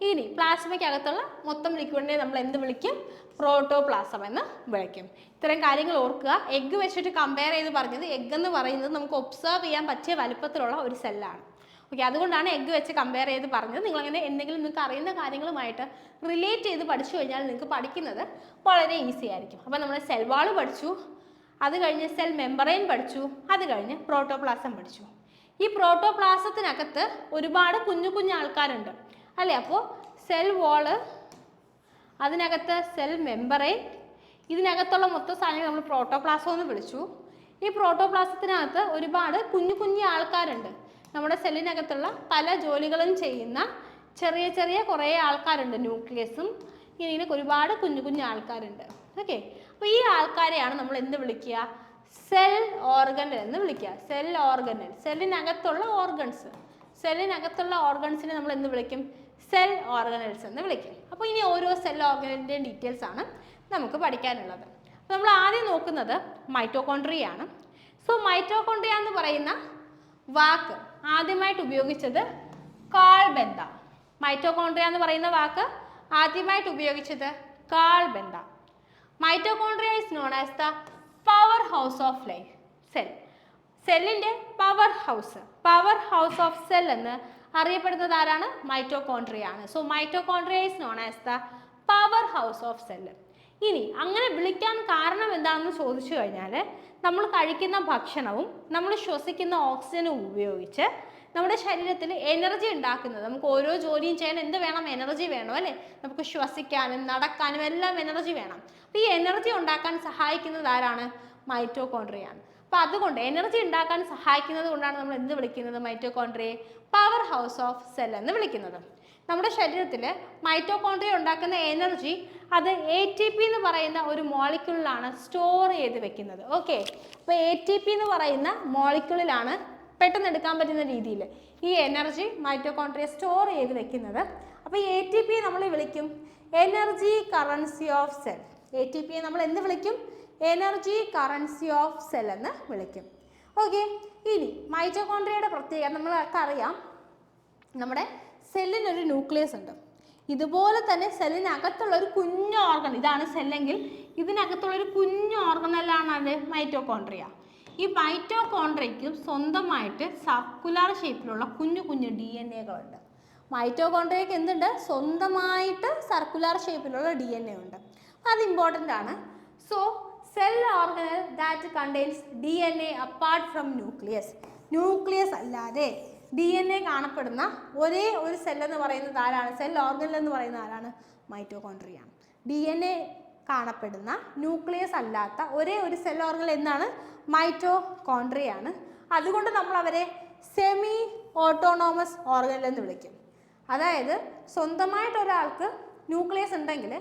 ഇനി പ്ലാസ്മയ്ക്കകത്തുള്ള മൊത്തം ലിക്വിഡിനെ നമ്മൾ എന്ത് വിളിക്കും? പ്രോട്ടോപ്ലാസം എന്ന് വിളിക്കും. ഇത്തരം കാര്യങ്ങൾ ഓർക്കുക. എഗ്ഗ് വെച്ചിട്ട് കമ്പയർ ചെയ്ത് പറഞ്ഞത്, എഗ്ഗ് എന്ന് പറയുന്നത് നമുക്ക് ഒബ്സർവ് ചെയ്യാൻ പറ്റിയ വലുപ്പത്തിലുള്ള ഒരു സെല്ലാണ്. ഓക്കെ, അതുകൊണ്ടാണ് എഗ്ഗ് വെച്ച് കമ്പയർ ചെയ്ത് പറഞ്ഞത്. നിങ്ങളങ്ങനെ എന്തെങ്കിലും നിങ്ങൾക്ക് അറിയുന്ന കാര്യങ്ങളുമായിട്ട് റിലേറ്റ് ചെയ്ത് പഠിച്ചു കഴിഞ്ഞാൽ നിങ്ങൾക്ക് പഠിക്കുന്നത് വളരെ ഈസി ആയിരിക്കും. അപ്പോൾ നമ്മൾ സെൽ വാൾ പഠിച്ചു, അത് കഴിഞ്ഞ് സെൽ മെമ്പറൈൻ പഠിച്ചു, അത് കഴിഞ്ഞ് പ്രോട്ടോപ്ലാസം പഠിച്ചു. ഈ പ്രോട്ടോപ്ലാസത്തിനകത്ത് ഒരുപാട് കുഞ്ഞു ആൾക്കാരുണ്ട് അല്ലേ? അപ്പോൾ സെൽ വാള്, അതിനകത്ത് സെൽ മെമ്പറൈൻ, ഇതിനകത്തുള്ള മൊത്തം സാധനങ്ങൾ നമ്മൾ പ്രോട്ടോപ്ലാസം എന്ന് വിളിച്ചു. ഈ പ്രോട്ടോപ്ലാസത്തിനകത്ത് ഒരുപാട് കുഞ്ഞു ആൾക്കാരുണ്ട്. നമ്മുടെ സെല്ലിനകത്തുള്ള പല ജോലികളും ചെയ്യുന്ന ചെറിയ കുറേ ആൾക്കാരുണ്ട്. ന്യൂക്ലിയസും ഇങ്ങനെ ഒരുപാട് കുഞ്ഞു ആൾക്കാരുണ്ട്. ഓക്കെ, അപ്പോൾ ഈ ആൾക്കാരെയാണ് നമ്മൾ എന്ത് വിളിക്കുക? സെൽ ഓർഗനൽ എന്ന് വിളിക്കുക. സെൽ ഓർഗനൽ, സെല്ലിനകത്തുള്ള ഓർഗൻസിനെ നമ്മൾ എന്ത് വിളിക്കും? സെൽ ഓർഗനൽസ് എന്ന് വിളിക്കും. അപ്പോൾ ഇനി ഓരോ സെൽ ഓർഗനലിൻ്റെയും ഡീറ്റെയിൽസ് ആണ് നമുക്ക് പഠിക്കാനുള്ളത്. അപ്പോൾ നമ്മൾ ആദ്യം നോക്കുന്നത് മൈറ്റോകോൺട്രിയ ആണ്. സോ മൈറ്റോകോൺട്രിയ എന്ന് പറയുന്ന വാക്ക് ആദ്യമായിട്ട് ഉപയോഗിച്ചത് കാൾ ബെന്ത. മൈറ്റോകോൺട്രിയ എന്ന് പറയുന്ന വാക്ക് ആദ്യമായിട്ട് ഉപയോഗിച്ചത് Carl Benda. Mitochondria is known as the powerhouse of life cell. സെല്ലിന്റെ പവർ ഹൗസ് ഓഫ് സെൽ എന്ന് അറിയപ്പെടുന്നത് ആരാണ്? മൈറ്റോകോൺട്രിയ ആണ്. So mitochondria is known as the powerhouse of cell. ഇനി അങ്ങനെ വിളിക്കാൻ കാരണം എന്താണെന്ന് ചോദിച്ചു കഴിഞ്ഞാൽ നമ്മൾ കഴിക്കുന്ന ഭക്ഷണവും നമ്മൾ ശ്വസിക്കുന്ന ഓക്സിജനും ഉപയോഗിച്ച് നമ്മുടെ ശരീരത്തിൽ എനർജി ഉണ്ടാക്കുന്നത്, നമുക്ക് ഓരോ ജോലിയും ചെയ്യാൻ എന്ത് വേണം? എനർജി വേണം അല്ലേ? നമുക്ക് ശ്വസിക്കാനും നടക്കാനും എല്ലാം എനർജി വേണം. അപ്പോൾ ഈ എനർജി ഉണ്ടാക്കാൻ സഹായിക്കുന്നത് ആരാണ്? മൈറ്റോകോൺട്രിയ ആണ്. അപ്പോൾ അതുകൊണ്ട് എനർജി ഉണ്ടാക്കാൻ സഹായിക്കുന്നത് കൊണ്ടാണ് നമ്മൾ എന്ത് വിളിക്കുന്നത്? മൈറ്റോകോൺട്രിയയെ പവർ ഹൗസ് ഓഫ് സെൽ എന്ന് വിളിക്കുന്നത്. നമ്മുടെ ശരീരത്തിൽ മൈറ്റോകോൺട്രിയ ഉണ്ടാക്കുന്ന എനർജി അത് ATP എന്ന് പറയുന്ന ഒരു മോളിക്യൂളിലാണ് സ്റ്റോർ ചെയ്ത് വെക്കുന്നത്. ഓക്കെ, അപ്പോൾ ATP എന്ന് പറയുന്ന മോളിക്യൂളിലാണ് പെട്ടെന്ന് എടുക്കാൻ പറ്റുന്ന രീതിയിൽ ഈ എനർജി മൈറ്റോകോൺട്രിയ സ്റ്റോർ ചെയ്ത് വെക്കുന്നത്. അപ്പോൾ ഈ ATP നമ്മൾ വിളിക്കും energy currency of cell. ATP നമ്മൾ എന്ത് വിളിക്കും? എനർജി കറൻസി ഓഫ് സെൽ എന്ന് വിളിക്കും. ഓക്കെ, ഇനി മൈറ്റോകോൺട്രിയയുടെ പ്രത്യേകത നമ്മൾക്ക് അറിയാം. നമ്മുടെ സെല്ലിനൊരു ന്യൂക്ലിയസ് ഉണ്ട്. ഇതുപോലെ തന്നെ സെല്ലിനകത്തുള്ള ഒരു കുഞ്ഞു ഓർഗൻ, ഇതാണ് സെല്ലെങ്കിൽ ഇതിനകത്തുള്ളൊരു കുഞ്ഞു ഓർഗനലാണ് അത് മൈറ്റോകോൺട്രിയ. ഈ മൈറ്റോകോൺട്രിയയ്ക്കും സ്വന്തമായിട്ട് സർക്കുലർ ഷേപ്പിലുള്ള കുഞ്ഞു കുഞ്ഞു DNA-കളുണ്ട്. മൈറ്റോകോൺട്രിയയ്ക്ക് എന്തുണ്ട്? സ്വന്തമായിട്ട് സർക്കുലർ ഷേപ്പിലുള്ള DNA ഉണ്ട്. അത് ഇമ്പോർട്ടൻ്റ് ആണ്. So cell organelle that contains DNA apart from nucleus. Nucleus അല്ലാതെ DNA കാണപ്പെടുന്ന ഒരേ ഒരു സെൽ എന്ന് പറയുന്നത് ആരാണ്? സെൽ ഓർഗനൽ എന്ന് പറയുന്ന ആരാണ്? മൈറ്റോകോൺട്രിയ ആണ്. DNA കാണപ്പെടുന്ന ന്യൂക്ലിയസ് അല്ലാത്ത ഒരേ ഒരു സെൽ ഓർഗനൽ എന്നാണ്? മൈറ്റോകോൺട്രിയ ആണ്. അതുകൊണ്ട് നമ്മൾ അവരെ സെമി ഓട്ടോണോമസ് ഓർഗനൽ എന്ന് വിളിക്കും. അതായത് സ്വന്തമായിട്ട് ഒരാൾക്ക് ന്യൂക്ലിയസ് ഉണ്ടെങ്കിൽ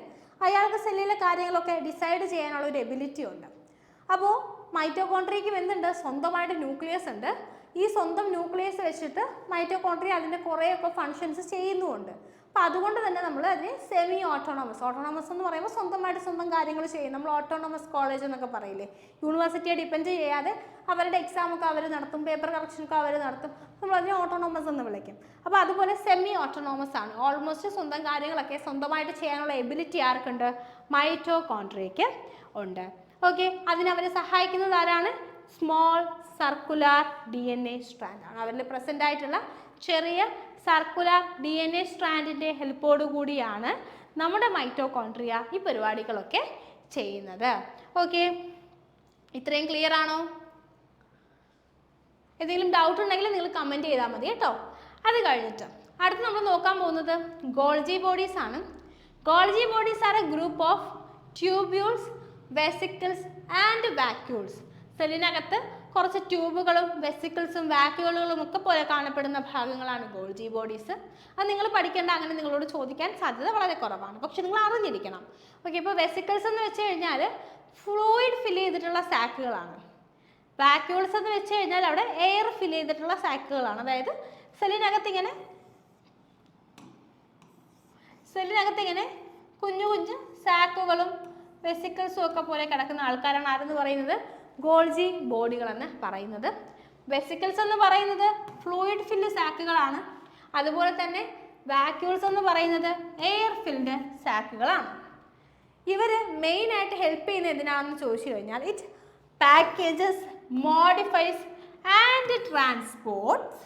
അയാൾക്ക് സെല്ലിലെ കാര്യങ്ങളൊക്കെ ഡിസൈഡ് ചെയ്യാനുള്ള ഒരു എബിലിറ്റി ഉണ്ട്. അപ്പോൾ മൈറ്റോകോൺട്രിയയ്ക്കും എന്തുണ്ട്? സ്വന്തമായിട്ട് ന്യൂക്ലിയസ് ഉണ്ട്. ഈ സ്വന്തം ന്യൂക്ലിയസ് വെച്ചിട്ട് മൈറ്റോകോൺട്രിയ അതിൻ്റെ കുറേയൊക്കെ ഫങ്ഷൻസ് ചെയ്യുന്നുമുണ്ട്. അപ്പോൾ അതുകൊണ്ട് തന്നെ നമ്മൾ അതിനെ സെമി ഓട്ടോണോമസ് എന്ന് പറയുമ്പോൾ സ്വന്തമായിട്ട് സ്വന്തം കാര്യങ്ങൾ ചെയ്യും. നമ്മൾ ഓട്ടോണോമസ് കോളേജ് എന്നൊക്കെ പറയില്ലേ, യൂണിവേഴ്സിറ്റിയെ ഡിപ്പെൻഡ് ചെയ്യാതെ അവരുടെ എക്സാമൊക്കെ അവർ നടത്തും, പേപ്പർ കറക്ഷനൊക്കെ അവർ നടത്തും. നമ്മൾ അതിനെ ഓട്ടോണോമസ് എന്ന് വിളിക്കും. അപ്പോൾ അതുപോലെ സെമി ഓട്ടോണോമസ് ആണ്. ഓൾമോസ്റ്റ് സ്വന്തം കാര്യങ്ങളൊക്കെ സ്വന്തമായിട്ട് ചെയ്യാനുള്ള എബിലിറ്റി ആർക്കുണ്ട്? മൈറ്റോകോൺട്രിയയ്ക്ക് ഉണ്ട്. ഓക്കെ, അതിനവരെ സഹായിക്കുന്നത് ആരാണ്? സ്മോൾ സർക്കുലർ DNA സ്ട്രാൻഡ് ആണ്. അവരിൽ പ്രസൻ്റ് ആയിട്ടുള്ള ചെറിയ സർക്കുലർ DNA സ്ട്രാൻഡിൻ്റെ ഹെൽപ്പോടു കൂടിയാണ് നമ്മുടെ മൈറ്റോകോൺട്രിയ ഈ പരിപാടികളൊക്കെ ചെയ്യുന്നത്. ഓക്കെ, ഇത്രയും ക്ലിയർ ആണോ? എന്തെങ്കിലും ഡൗട്ട് ഉണ്ടെങ്കിൽ നിങ്ങൾ കമൻറ്റ് ചെയ്താൽ മതി കേട്ടോ. അത് കഴിഞ്ഞിട്ട് അടുത്ത് നമ്മൾ നോക്കാൻ പോകുന്നത് ഗോൾജി ബോഡീസ് ആണ്. Golgi bodies are a group of tubules, vesicles and vacuoles. സെല്ലിനകത്ത് കുറച്ച് ട്യൂബുകളും വെസിക്കിൾസും വാക്യൂളുകളും ഒക്കെ പോലെ കാണപ്പെടുന്ന ഭാഗങ്ങളാണ് ഗോൾജി ബോഡീസ്. അത് നിങ്ങൾ പഠിക്കേണ്ട, അങ്ങനെ നിങ്ങളോട് ചോദിക്കാൻ സാധ്യത വളരെ കുറവാണ്, പക്ഷെ നിങ്ങൾ അറിഞ്ഞിരിക്കണം. ഓക്കെ, ഇപ്പോൾ വെസിക്കിൾസ് എന്ന് വെച്ച് കഴിഞ്ഞാൽ ഫ്ലൂയിഡ് ഫിൽ ചെയ്തിട്ടുള്ള സാക്കുകളാണ്. വാക്യൂൾസ് എന്ന് വെച്ച് കഴിഞ്ഞാൽ അവിടെ എയർ ഫിൽ ചെയ്തിട്ടുള്ള സാക്കുകളാണ്. അതായത് സെല്ലിനകത്ത് ഇങ്ങനെ കുഞ്ഞു കുഞ്ഞു സാക്കുകളും വെസിക്കിൾസും ഒക്കെ പോലെ കിടക്കുന്ന ആൾക്കാരാണ് ആരെന്ന് പറയുന്നത്? ഗോൾജി ബോഡികളെന്ന് പറയുന്നത്. വെസിക്കിൾസ് എന്ന് പറയുന്നത് ഫ്ലൂയിഡ് ഫിൽഡ് സാക്കുകളാണ്. അതുപോലെ തന്നെ വാക്യൂൾസ് എന്ന് പറയുന്നത് എയർ ഫിൽഡ് സാക്കുകളാണ്. ഇവർ മെയിനായിട്ട് ഹെൽപ്പ് ചെയ്യുന്നത് എന്തിനാണെന്ന് ചോദിച്ചു കഴിഞ്ഞാൽ it packages, modifies and transports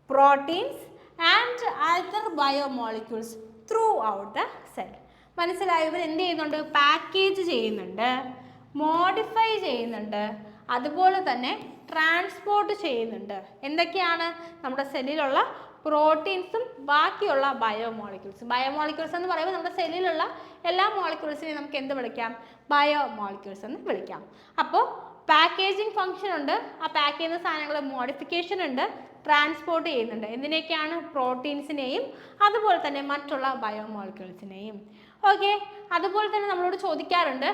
proteins and other biomolecules throughout the cell. മനസ്സിലായോ? ഇവർ എന്ത് ചെയ്യുന്നുണ്ട്? പാക്കേജ് ചെയ്യുന്നുണ്ട്, മോഡിഫൈ ചെയ്യുന്നുണ്ട്, അതുപോലെ തന്നെ ട്രാൻസ്പോർട്ട് ചെയ്യുന്നുണ്ട്. എന്തൊക്കെയാണ്? നമ്മുടെ സെല്ലിലുള്ള പ്രോട്ടീൻസും ബാക്കിയുള്ള ബയോമോളിക്യൂൾസ് എന്ന് പറയുമ്പോൾ നമ്മുടെ സെല്ലിലുള്ള എല്ലാ മോളിക്യൂൾസിനെയും നമുക്ക് എന്ത് വിളിക്കാം? ബയോമോളിക്യൂൾസ് എന്ന് വിളിക്കാം. അപ്പോൾ പാക്കേജിങ് ഫംഗ്ഷൻ ഉണ്ട്, ആ പാക്ക് ചെയ്യുന്ന സാധനങ്ങൾ മോഡിഫിക്കേഷൻ ഉണ്ട്, ട്രാൻസ്പോർട്ട് ചെയ്യുന്നുണ്ട്. എന്തിനൊക്കെയാണ്? പ്രോട്ടീൻസിനെയും അതുപോലെ തന്നെ മറ്റുള്ള ബയോമോളിക്യൂൾസിനെയും. ഓക്കെ, അതുപോലെ തന്നെ നമ്മളോട് ചോദിക്കാറുണ്ട്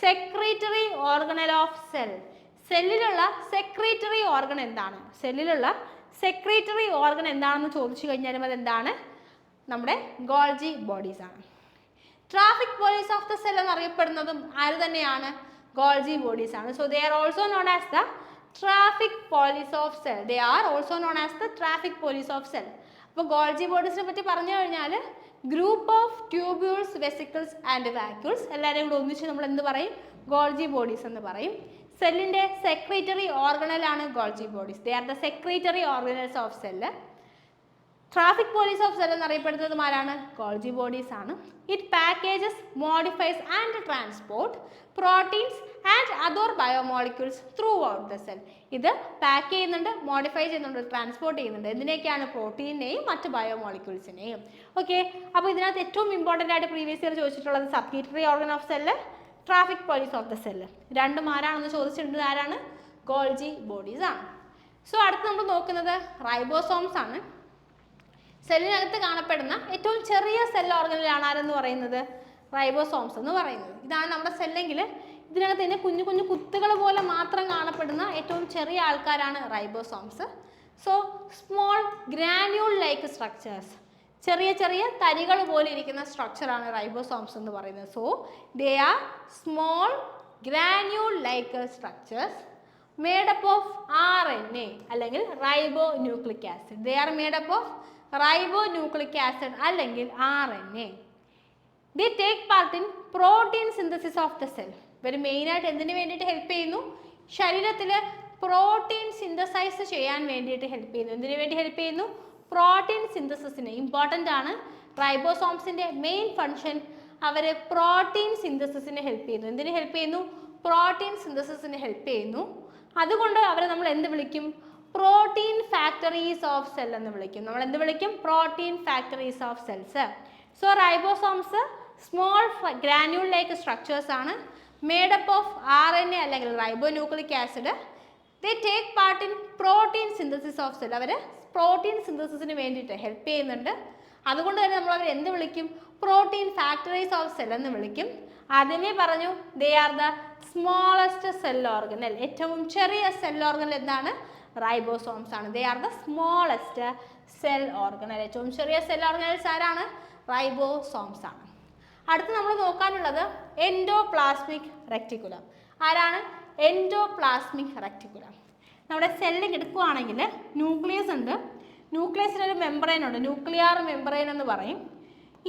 സെക്രീറ്ററി ഓർഗനൽ ഓഫ് സെൽ. സെല്ലിലുള്ള സെക്രീറ്ററി ഓർഗൻ എന്താണ്? സെല്ലിലുള്ള സെക്രീറ്ററി ഓർഗൻ എന്താണെന്ന് ചോദിച്ചു കഴിഞ്ഞാലും അതെന്താണ്? നമ്മുടെ ഗോൾജി ബോഡീസ് ആണ്. Traffic police of the cell എന്നറിയപ്പെടുന്നതും ആര് തന്നെയാണ്? ഗോൾജി ബോഡീസ് ആണ്. So they are also known as the traffic police of cell. അപ്പോൾ ഗോൾജി ബോഡീസിനെ പറ്റി പറഞ്ഞു കഴിഞ്ഞാൽ group of tubules, vesicles and vacuoles എല്ലാവരെയും കൂടെ ഒന്നിച്ച് നമ്മൾ എന്ത് പറയും? ഗോൾജി ബോഡീസ് എന്ന് പറയും. സെല്ലിൻ്റെ സെക്രീറ്ററി ഓർഗണലാണ് Golgi bodies. They are the secretory organelles of cell. Traffic police of cell എന്നറിയപ്പെടുന്നത് ആരാണ്? ഗോൾജി ബോഡീസ് ആണ്. It packages, modifies and transport proteins and other biomolecules throughout the cell. ഇത് pack ചെയ്യുന്നുണ്ട്, modify ചെയ്യുന്നുണ്ട്, transport ചെയ്യുന്നുണ്ട്. എന്തിനൊക്കെയാണ്? പ്രോട്ടീനെയും മറ്റ് ബയോമോളിക്യൂൾസിനെയും. Okay, അപ്പോൾ ഇതിനകത്ത് ഏറ്റവും ഇമ്പോർട്ടൻ്റ് ആയിട്ട് പ്രീവിയസ് ഇയർ ചോദിച്ചിട്ടുള്ളത് secretory organ of cell, traffic police of the cell. രണ്ടും ആരാണെന്ന് ചോദിച്ചിട്ടുണ്ട്. ആരാണ്? ഗോൾജി ബോഡീസ് ആണ്. സോ അടുത്ത് നമ്മൾ നോക്കുന്നത് റൈബോസോംസ് ആണ്. സെല്ലിനകത്ത് കാണപ്പെടുന്ന ഏറ്റവും ചെറിയ സെൽ ഓർഗനിലാണ് ആരെന്ന് പറയുന്നത്? റൈബോസോംസ് എന്ന് പറയുന്നത്. ഇതാണ് നമ്മുടെ സെല്ലെങ്കിൽ ഇതിനകത്ത് തന്നെ കുഞ്ഞു കുഞ്ഞു കുത്തുകൾ പോലെ മാത്രം കാണപ്പെടുന്ന ഏറ്റവും ചെറിയ ആൾക്കാരാണ് ribosomes. So small granule like structures, ചെറിയ ചെറിയ തരികൾ പോലെ ഇരിക്കുന്ന സ്ട്രക്ചറാണ് റൈബോസോംസ് എന്ന് പറയുന്നത്. So they are small granule like structures made up of RNA അല്ലെങ്കിൽ ribonucleic acid. They are made up of റൈബോ nucleic acid അല്ലെങ്കിൽ RNA. They take part in protein synthesis of the cell. ഇവർ മെയിനായിട്ട് എന്തിനു വേണ്ടിയിട്ട് help ചെയ്യുന്നു? ശരീരത്തിൽ protein synthesise ചെയ്യാൻ വേണ്ടിയിട്ട് ഹെൽപ്പ് ചെയ്യുന്നു. എന്തിനു വേണ്ടി ഹെൽപ്പ് ചെയ്യുന്നു? പ്രോട്ടീൻ സിന്തസിസിന്. ഇമ്പോർട്ടൻ്റ് ആണ്. റൈബോസോംസിൻ്റെ മെയിൻ ഫങ്ഷൻ അവർ പ്രോട്ടീൻ സിന്തസിസിന് ഹെൽപ്പ് ചെയ്യുന്നു. എന്തിനു ഹെൽപ്പ് ചെയ്യുന്നു? പ്രോട്ടീൻ സിന്തസിസിന് ഹെൽപ്പ് ചെയ്യുന്നു. അതുകൊണ്ട് അവരെ നമ്മൾ എന്ത് വിളിക്കും? പ്രോട്ടീൻ ഫാക്ടറീസ് ഓഫ് സെൽ എന്ന് വിളിക്കും. നമ്മൾ എന്ത് വിളിക്കും? Protein factories of cells. So ribosomes small granule like structures ആണ്, മേഡ് അപ്പ് ഓഫ് RNA അല്ലെങ്കിൽ ribonucleic acid. They take part in protein synthesis of cell. അവർ പ്രോട്ടീൻ സിന്തസിസിന് വേണ്ടിയിട്ട് ഹെൽപ്പ് ചെയ്യുന്നുണ്ട്. അതുകൊണ്ട് തന്നെ നമ്മൾ അവർ എന്ത് വിളിക്കും? പ്രോട്ടീൻ ഫാക്ടറീസ് ഓഫ് സെൽ എന്ന് വിളിക്കും. ആദ്യമേ പറഞ്ഞു ദേ are the smallest cell organelle. ഏറ്റവും ചെറിയ സെൽ ഓർഗനൽ എന്താണ്? റൈബോസോംസ് ആണ്. ദേ are the smallest cell organelle. ഏറ്റവും ചെറിയ സെൽ ഓർഗനൽസ് ആരാണ്? റൈബോസോംസ് ആണ്. അടുത്ത് നമ്മൾ നോക്കാനുള്ളത് എൻഡോപ്ലാസ്മിക് റെക്ടിക്കുലം. ആരാണ്? Endoplasmic reticulum. നമ്മുടെ സെല്ല് എടുക്കുകയാണെങ്കിൽ ന്യൂക്ലിയസ് ഉണ്ട്. ന്യൂക്ലിയസിനൊരു മെമ്പറൈൻ ഉണ്ട്, ന്യൂക്ലിയർ മെമ്പറൈൻ എന്ന് പറയും.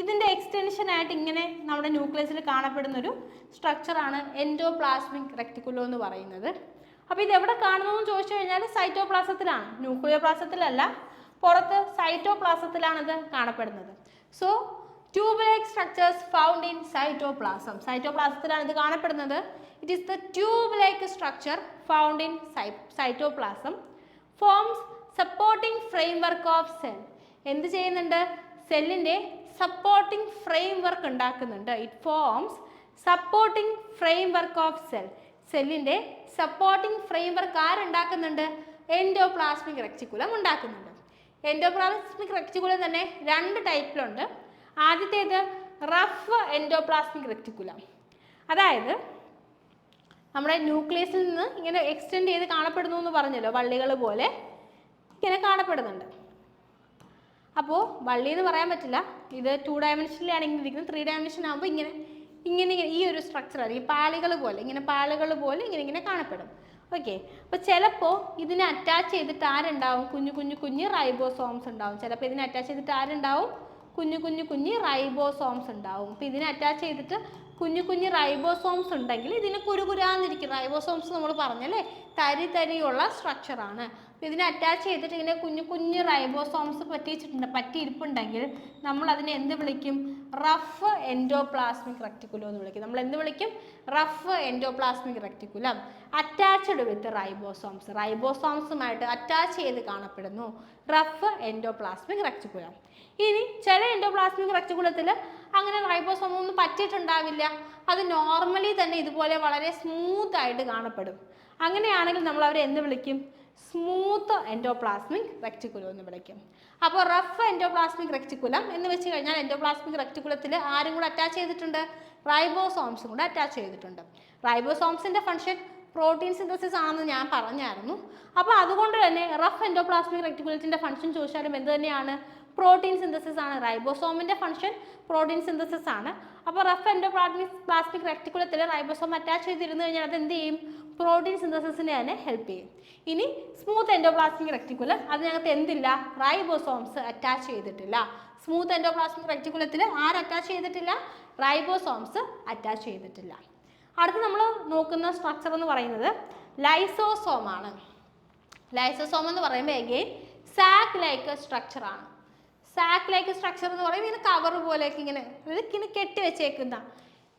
ഇതിൻ്റെ എക്സ്റ്റൻഷനായിട്ട് ഇങ്ങനെ നമ്മുടെ ന്യൂക്ലിയസിൽ കാണപ്പെടുന്നൊരു സ്ട്രക്ചറാണ് എൻഡോപ്ലാസ്മിക് റെക്ടിക്കുലം എന്ന് പറയുന്നത്. അപ്പോൾ ഇത് എവിടെ കാണുന്നു എന്ന് ചോദിച്ചു കഴിഞ്ഞാൽ സൈറ്റോപ്ലാസത്തിലാണ്, ന്യൂക്ലിയർ പ്ലാസത്തിലല്ല. പുറത്ത് സൈറ്റോപ്ലാസത്തിലാണ് ഇത് കാണപ്പെടുന്നത്. So tube like structures found in cytoplasm. സൈറ്റോപ്ലാസത്തിലാണ് ഇത് കാണപ്പെടുന്നത്. It is the tube like structure found in cytoplasm. Forms supporting framework of cell. എന്ത് ചെയ്യുന്നുണ്ട്? സെല്ലിൻ്റെ സപ്പോർട്ടിംഗ് ഫ്രെയിംവർക്ക് ഉണ്ടാക്കുന്നുണ്ട്. It forms supporting framework of cell. സെല്ലിൻ്റെ സപ്പോർട്ടിംഗ് ഫ്രെയിംവർക്ക് ആരുണ്ടാക്കുന്നുണ്ട്? എൻഡോപ്ലാസ്മിക് റെക്ടിക്കുലം ഉണ്ടാക്കുന്നുണ്ട്. എൻഡോപ്ലാസ്മിക് റെക്ടിക്കുലം തന്നെ രണ്ട് ടൈപ്പിലുണ്ട്. ആദ്യത്തേത് റഫ് എൻഡോപ്ലാസ്മിക് റെക്ടിക്കുലം. അതായത് നമ്മുടെ ന്യൂക്ലിയസിൽ നിന്ന് ഇങ്ങനെ എക്സ്റ്റെൻഡ് ചെയ്ത് കാണപ്പെടുന്നു എന്ന് പറഞ്ഞല്ലോ, വള്ളികൾ പോലെ ഇങ്ങനെ കാണപ്പെടുന്നുണ്ട്. അപ്പോൾ വള്ളി എന്ന് പറയാൻ പറ്റില്ല, ഇത് 2 ഡയമെൻഷനിലാണ് ഇങ്ങനെ ഇരിക്കുന്നത്. 3 ഡയമെൻഷൻ ആകുമ്പോൾ ഇങ്ങനെ ഇങ്ങനെ ഈ ഒരു സ്ട്രക്ചർ ആയിരിക്കും, പാളികൾ പോലെ ഇങ്ങനെ കാണപ്പെടും. ഓക്കെ, അപ്പോൾ ചിലപ്പോൾ ഇതിനെ അറ്റാച്ച് ചെയ്തിട്ട് ആരുണ്ടാവും? കുഞ്ഞു റൈബോസോംസ് ഉണ്ടാവും. ചിലപ്പോൾ ഇതിനെ അറ്റാച്ച് ചെയ്തിട്ട് ആരുണ്ടാവും? കുഞ്ഞു റൈബോസോംസ് ഉണ്ടാവും. അപ്പോൾ ഇതിനെ അറ്റാച്ച് ചെയ്തിട്ട് കുഞ്ഞു റൈബോസോംസ് ഉണ്ടെങ്കിൽ ഇതിന് കുരുകുരാന്നിരിക്കും. റൈബോസോംസ് നമ്മൾ പറഞ്ഞല്ലേ, തരിയുള്ള സ്ട്രക്ചറാണ്. അപ്പോൾ ഇതിനെ അറ്റാച്ച് ചെയ്തിട്ട് ഇങ്ങനെ കുഞ്ഞു റൈബോസോംസ് പറ്റിയിരിപ്പുണ്ടെങ്കിൽ നമ്മൾ അതിനെ എന്ത് വിളിക്കും? റഫ് എൻഡോപ്ലാസ്മിക് റെക്ടിക്കുലം എന്ന് വിളിക്കും. നമ്മൾ എന്ത് വിളിക്കും? Rough endoplasmic reticulum attached with ribosomes. റൈബോസോംസുമായിട്ട് അറ്റാച്ച് ചെയ്ത് കാണപ്പെടുന്നു റഫ് എൻഡോപ്ലാസ്മിക് റെക്ടിക്കുലം. ഇനി ചില എൻഡോപ്ലാസ്മിക് റെക്ടിക്കുലത്തിൽ അങ്ങനെ റൈബോസോം ഒന്നും പറ്റിയിട്ടുണ്ടാവില്ല. അത് നോർമലി തന്നെ ഇതുപോലെ വളരെ സ്മൂത്ത് ആയിട്ട് കാണപ്പെടും. അങ്ങനെയാണെങ്കിൽ നമ്മൾ അവരെ എന്ത് വിളിക്കും? സ്മൂത്ത് എൻഡോപ്ലാസ്മിക് റെക്ടിക്കുലം എന്ന് വിളിക്കും. അപ്പോൾ റഫ് എൻഡോപ്ലാസ്മിക് റെക്ടിക്കുലം എന്ന് വെച്ച് കഴിഞ്ഞാൽ എൻഡോപ്ലാസ്മിക് റെക്ടിക്കുലത്തിൽ ആരും കൂടെ അറ്റാച്ച് ചെയ്തിട്ടുണ്ട്? റൈബോസോംസും കൂടെ അറ്റാച്ച് ചെയ്തിട്ടുണ്ട്. റൈബോസോംസിൻ്റെ ഫംഗ്ഷൻ പ്രോട്ടീൻ സിന്തസിസ് ആണെന്ന് ഞാൻ പറഞ്ഞായിരുന്നു. അപ്പോൾ അതുകൊണ്ട് തന്നെ റഫ് എൻഡോപ്ലാസ്മിക് റെക്ടിക്കുലത്തിൻ്റെ ഫംഗ്ഷൻ ചോദിച്ചാലും എന്ത് തന്നെയാണ്? പ്രോട്ടീൻ സിന്തസിസ് ആണ്. റൈബോസോമിന്റെ ഫംഗ്ഷൻ പ്രോട്ടീൻ സിന്തസിസ് ആണ്. അപ്പോൾ റഫ് എൻഡോപ്ലാസ്മിക് റെക്ടിക്കുലത്തിൽ റൈബോസോം അറ്റാച്ച് ചെയ്തിരുന്നു കഴിഞ്ഞാൽ അത് എന്ത് ചെയ്യും? പ്രോട്ടീൻ സിന്തസിസിനെ തന്നെ ഹെൽപ്പ് ചെയ്യും. ഇനി സ്മൂത്ത് എൻഡോപ്ലാസ്മിക് റെക്ടിക്കുലം അതിനകത്ത് എന്തില്ല? റൈബോസോംസ് അറ്റാച്ച് ചെയ്തിട്ടില്ല. സ്മൂത്ത് എൻഡോപ്ലാസ്മിക് റെക്ടിക്കുലത്തിൽ ആര് അറ്റാച്ച് ചെയ്തിട്ടില്ല? റൈബോസോംസ് അറ്റാച്ച് ചെയ്തിട്ടില്ല. അടുത്ത് നമ്മൾ നോക്കുന്ന സ്ട്രക്ചർ എന്ന് പറയുന്നത് ലൈസോസോം ആണ്. ലൈസോസോം എന്ന് പറയുമ്പോൾ എഗെയിൻ സാക്ക് ലൈക്ക് സ്ട്രക്ചർ ആണ്. സാക്ക് ലൈക്ക് സ്ട്രക്ചർ എന്ന് പറയുമ്പോൾ ഇങ്ങനെ കവർ പോലെയൊക്കെ ഇങ്ങനെ ഇങ്ങനെ കെട്ടി വെച്ചേക്കുന്ന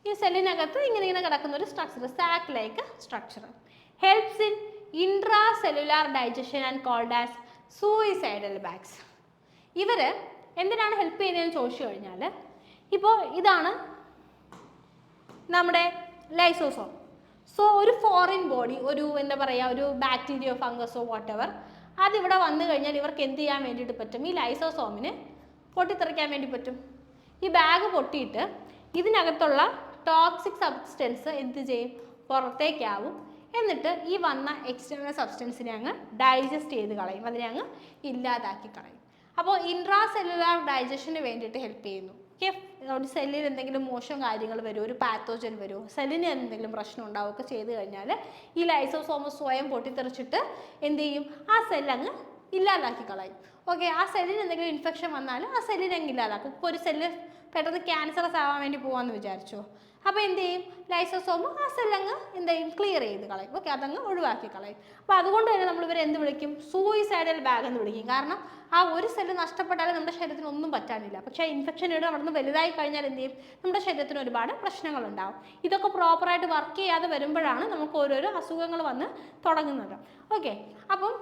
ഈ സെല്ലിനകത്ത് ഇങ്ങനെ കിടക്കുന്ന ഒരു structure, sac like structure. Helps in intra cellular digestion and called as suicidal bags. ഇവർ എന്തിനാണ് ഹെൽപ്പ് ചെയ്യുന്നതെന്ന് ചോദിച്ചു കഴിഞ്ഞാൽ, ഇപ്പോൾ ഇതാണ് നമ്മുടെ ലൈസോസോം. സോ ഒരു ഫോറിൻ ബോഡി, ഒരു എന്താ പറയുക, ഒരു ബാക്ടീരിയോ ഫംഗസോ വാട്ടെവർ, അതിവിടെ വന്നു കഴിഞ്ഞാൽ ഇവർക്ക് എന്ത് ചെയ്യാൻ വേണ്ടിയിട്ട് പറ്റും? ഈ ലൈസോസോമിന് പൊട്ടിത്തെറിക്കാൻ വേണ്ടി പറ്റും. ഈ ബാഗ് പൊട്ടിയിട്ട് ഇതിനകത്തുള്ള ടോക്സിക് സബ്സ്റ്റൻസ് എന്ത് ചെയ്യും? പുറത്തേക്കാവും. എന്നിട്ട് ഈ വന്ന എക്സ്റ്റേണൽ സബ്സ്റ്റൻസിനെ അങ്ങ് ഡൈജസ്റ്റ് ചെയ്ത് കളയും, അതിനെ അങ്ങ് ഇല്ലാതാക്കി കളയും. അപ്പോൾ ഇൻട്രാ സെല്ലുലാർ ഡൈജഷന് വേണ്ടിയിട്ട് ഹെൽപ്പ് ചെയ്യുന്നു. ഒരു സെല്ലിൽ എന്തെങ്കിലും മോശം കാര്യങ്ങൾ വരുമോ, ഒരു പാത്തോജൻ വരുമോ, സെല്ലിന് എന്തെങ്കിലും പ്രശ്നം ഉണ്ടാവുകയൊക്കെ ചെയ്ത് കഴിഞ്ഞാൽ ഈ ലൈസോസോമ് സ്വയം പൊട്ടിത്തെറിച്ചിട്ട് എന്ത് ചെയ്യും? ആ സെല്ലങ്ങ് ഇല്ലാതാക്കി കളയും. ഓക്കെ, ആ സെല്ലിന് എന്തെങ്കിലും ഇൻഫെക്ഷൻ വന്നാൽ ആ സെല്ലിനെ അങ്ങ് ഇല്ലാതാക്കും. ഇപ്പോൾ ഒരു സെല്ല് പെട്ടെന്ന് ക്യാൻസറസ് ആവാൻ വേണ്ടി പോകാമെന്ന് വിചാരിച്ചോ, അപ്പോൾ എന്ത് ചെയ്യും? ലൈസോസോമ് ആ സെല്ലങ്ങ് എന്ത് ചെയ്യും? ക്ലിയർ ചെയ്ത് കളയും. ഓക്കെ, അതങ്ങ് ഒഴിവാക്കി കളയും. അപ്പോൾ അതുകൊണ്ട് തന്നെ നമ്മൾ ഇവരെ എന്ത് വിളിക്കും? സൂയിസൈഡൽ ബാഗ് എന്ന് വിളിക്കും. കാരണം ആ ഒരു സെല്ല് നഷ്ടപ്പെട്ടാലും നമ്മുടെ ശരീരത്തിന് ഒന്നും പറ്റാനില്ല. പക്ഷേ ഇൻഫെക്ഷൻ ഇവിടെ അവിടെ നിന്ന് വലുതായി കഴിഞ്ഞാൽ എന്ത് ചെയ്യും? നമ്മുടെ ശരീരത്തിന് ഒരുപാട് പ്രശ്നങ്ങളുണ്ടാവും. ഇതൊക്കെ പ്രോപ്പറായിട്ട് വർക്ക് ചെയ്യാതെ വരുമ്പോഴാണ് നമുക്ക് ഓരോരോ അസുഖങ്ങൾ വന്ന് തുടങ്ങുന്നത്. ഓക്കെ, അപ്പം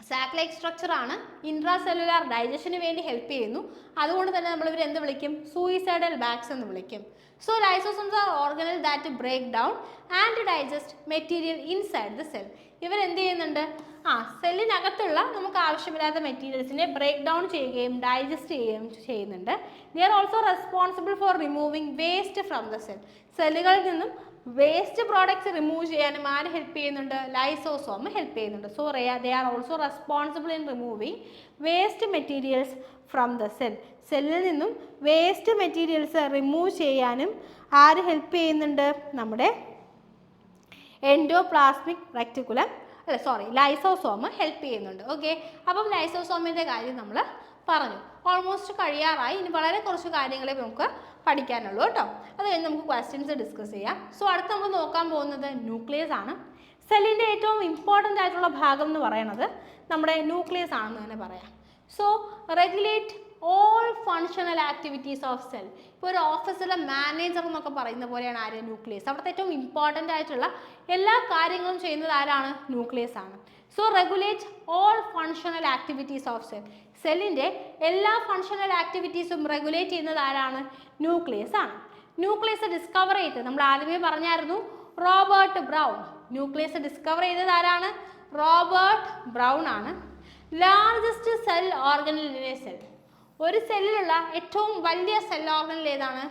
സാക്ക് ലൈക്ക് സ്ട്രക്ചർ ആണ്, ഇൻട്രാ സെല്ലുലാർ ഡൈജഷന് വേണ്ടി ഹെൽപ്പ് ചെയ്യുന്നു. അതുകൊണ്ട് തന്നെ നമ്മൾ ഇവർ എന്ത് വിളിക്കും? സൂയിസൈഡൽ ബാഗ്സ് എന്ന് വിളിക്കും. So lysosomes are organelle that break down and digest material inside the cell. ഇവരെന്ത് ചെയ്യുന്നുണ്ട്? സെല്ലിനകത്തുള്ള നമുക്ക് ആവശ്യമില്ലാത്ത മെറ്റീരിയൽസിനെ ബ്രേക്ക് ഡൗൺ ചെയ്യുകയും ഡൈജസ്റ്റ് ചെയ്യുകയും ചെയ്യുന്നുണ്ട്. They are also responsible for removing waste from the cell. സെല്ലുകളിൽ നിന്നും വേസ്റ്റ് പ്രോഡക്ട്സ് റിമൂവ് ചെയ്യാനും ആര് ഹെൽപ്പ് ചെയ്യുന്നുണ്ട്? ലൈസോസോം ഹെൽപ്പ് ചെയ്യുന്നുണ്ട്. So they are also responsible in removing waste materials from the cell. സെല്ലിൽ നിന്നും വേസ്റ്റ് മെറ്റീരിയൽസ് റിമൂവ് ചെയ്യാനും ആര് ഹെൽപ്പ് ചെയ്യുന്നുണ്ട്? നമ്മുടെ എൻഡോപ്ലാസ്മിക് റെക്ടിക്കുലം ലൈസോസോം ഹെൽപ്പ് ചെയ്യുന്നുണ്ട്. ഓക്കെ, അപ്പം ലൈസോസോമിൻ്റെ കാര്യം നമ്മൾ പറഞ്ഞു. ഓൾമോസ്റ്റ് കഴിയാറായി. ഇനി വളരെ കുറച്ച് കാര്യങ്ങളെ നമുക്ക് പഠിക്കാനുള്ളൂ കേട്ടോ. അത് കഴിഞ്ഞ് നമുക്ക് ക്വസ്റ്റ്യൻസ് ഡിസ്കസ് ചെയ്യാം. സോ അടുത്ത് നമ്മൾ നോക്കാൻ പോകുന്നത് ന്യൂക്ലിയസ് ആണ്. സെല്ലിൻ്റെ ഏറ്റവും ഇമ്പോർട്ടൻ്റ് ആയിട്ടുള്ള ഭാഗം എന്ന് പറയുന്നത് നമ്മുടെ ന്യൂക്ലിയസ് ആണെന്ന് തന്നെ പറയാം. So regulate all functional activities of cell. ഇപ്പോൾ ഒരു ഓഫീസിലെ മാനേജർ എന്നൊക്കെ പറയുന്ന പോലെയാണ് ആര്? ന്യൂക്ലിയസ്. അവിടുത്തെ ഏറ്റവും ഇമ്പോർട്ടൻ്റ് ആയിട്ടുള്ള എല്ലാ കാര്യങ്ങളും ചെയ്യുന്നത് ആരാണ്? ന്യൂക്ലിയസ് ആണ്. So regulate all functional activities of cell. സെല്ലിൻ്റെ എല്ലാ ഫങ്ഷണൽ ആക്ടിവിറ്റീസും റെഗുലേറ്റ് ചെയ്യുന്നത് ആരാണ്? ന്യൂക്ലിയസ് ആണ്. ന്യൂക്ലിയസ് ഡിസ്കവർ ചെയ്തത് നമ്മൾ ആദ്യമേ പറഞ്ഞായിരുന്നു, റോബർട്ട് ബ്രൗൺ. ന്യൂക്ലിയസ് ഡിസ്കവർ ചെയ്തത് ആരാണ്? റോബർട്ട് ബ്രൗൺ ആണ്. Largest cell organelle in A cell. ഒരു സെല്ലിലുള്ള ഏറ്റവും വലിയ സെൽ ഓർഗനൽ ഏതാണ്?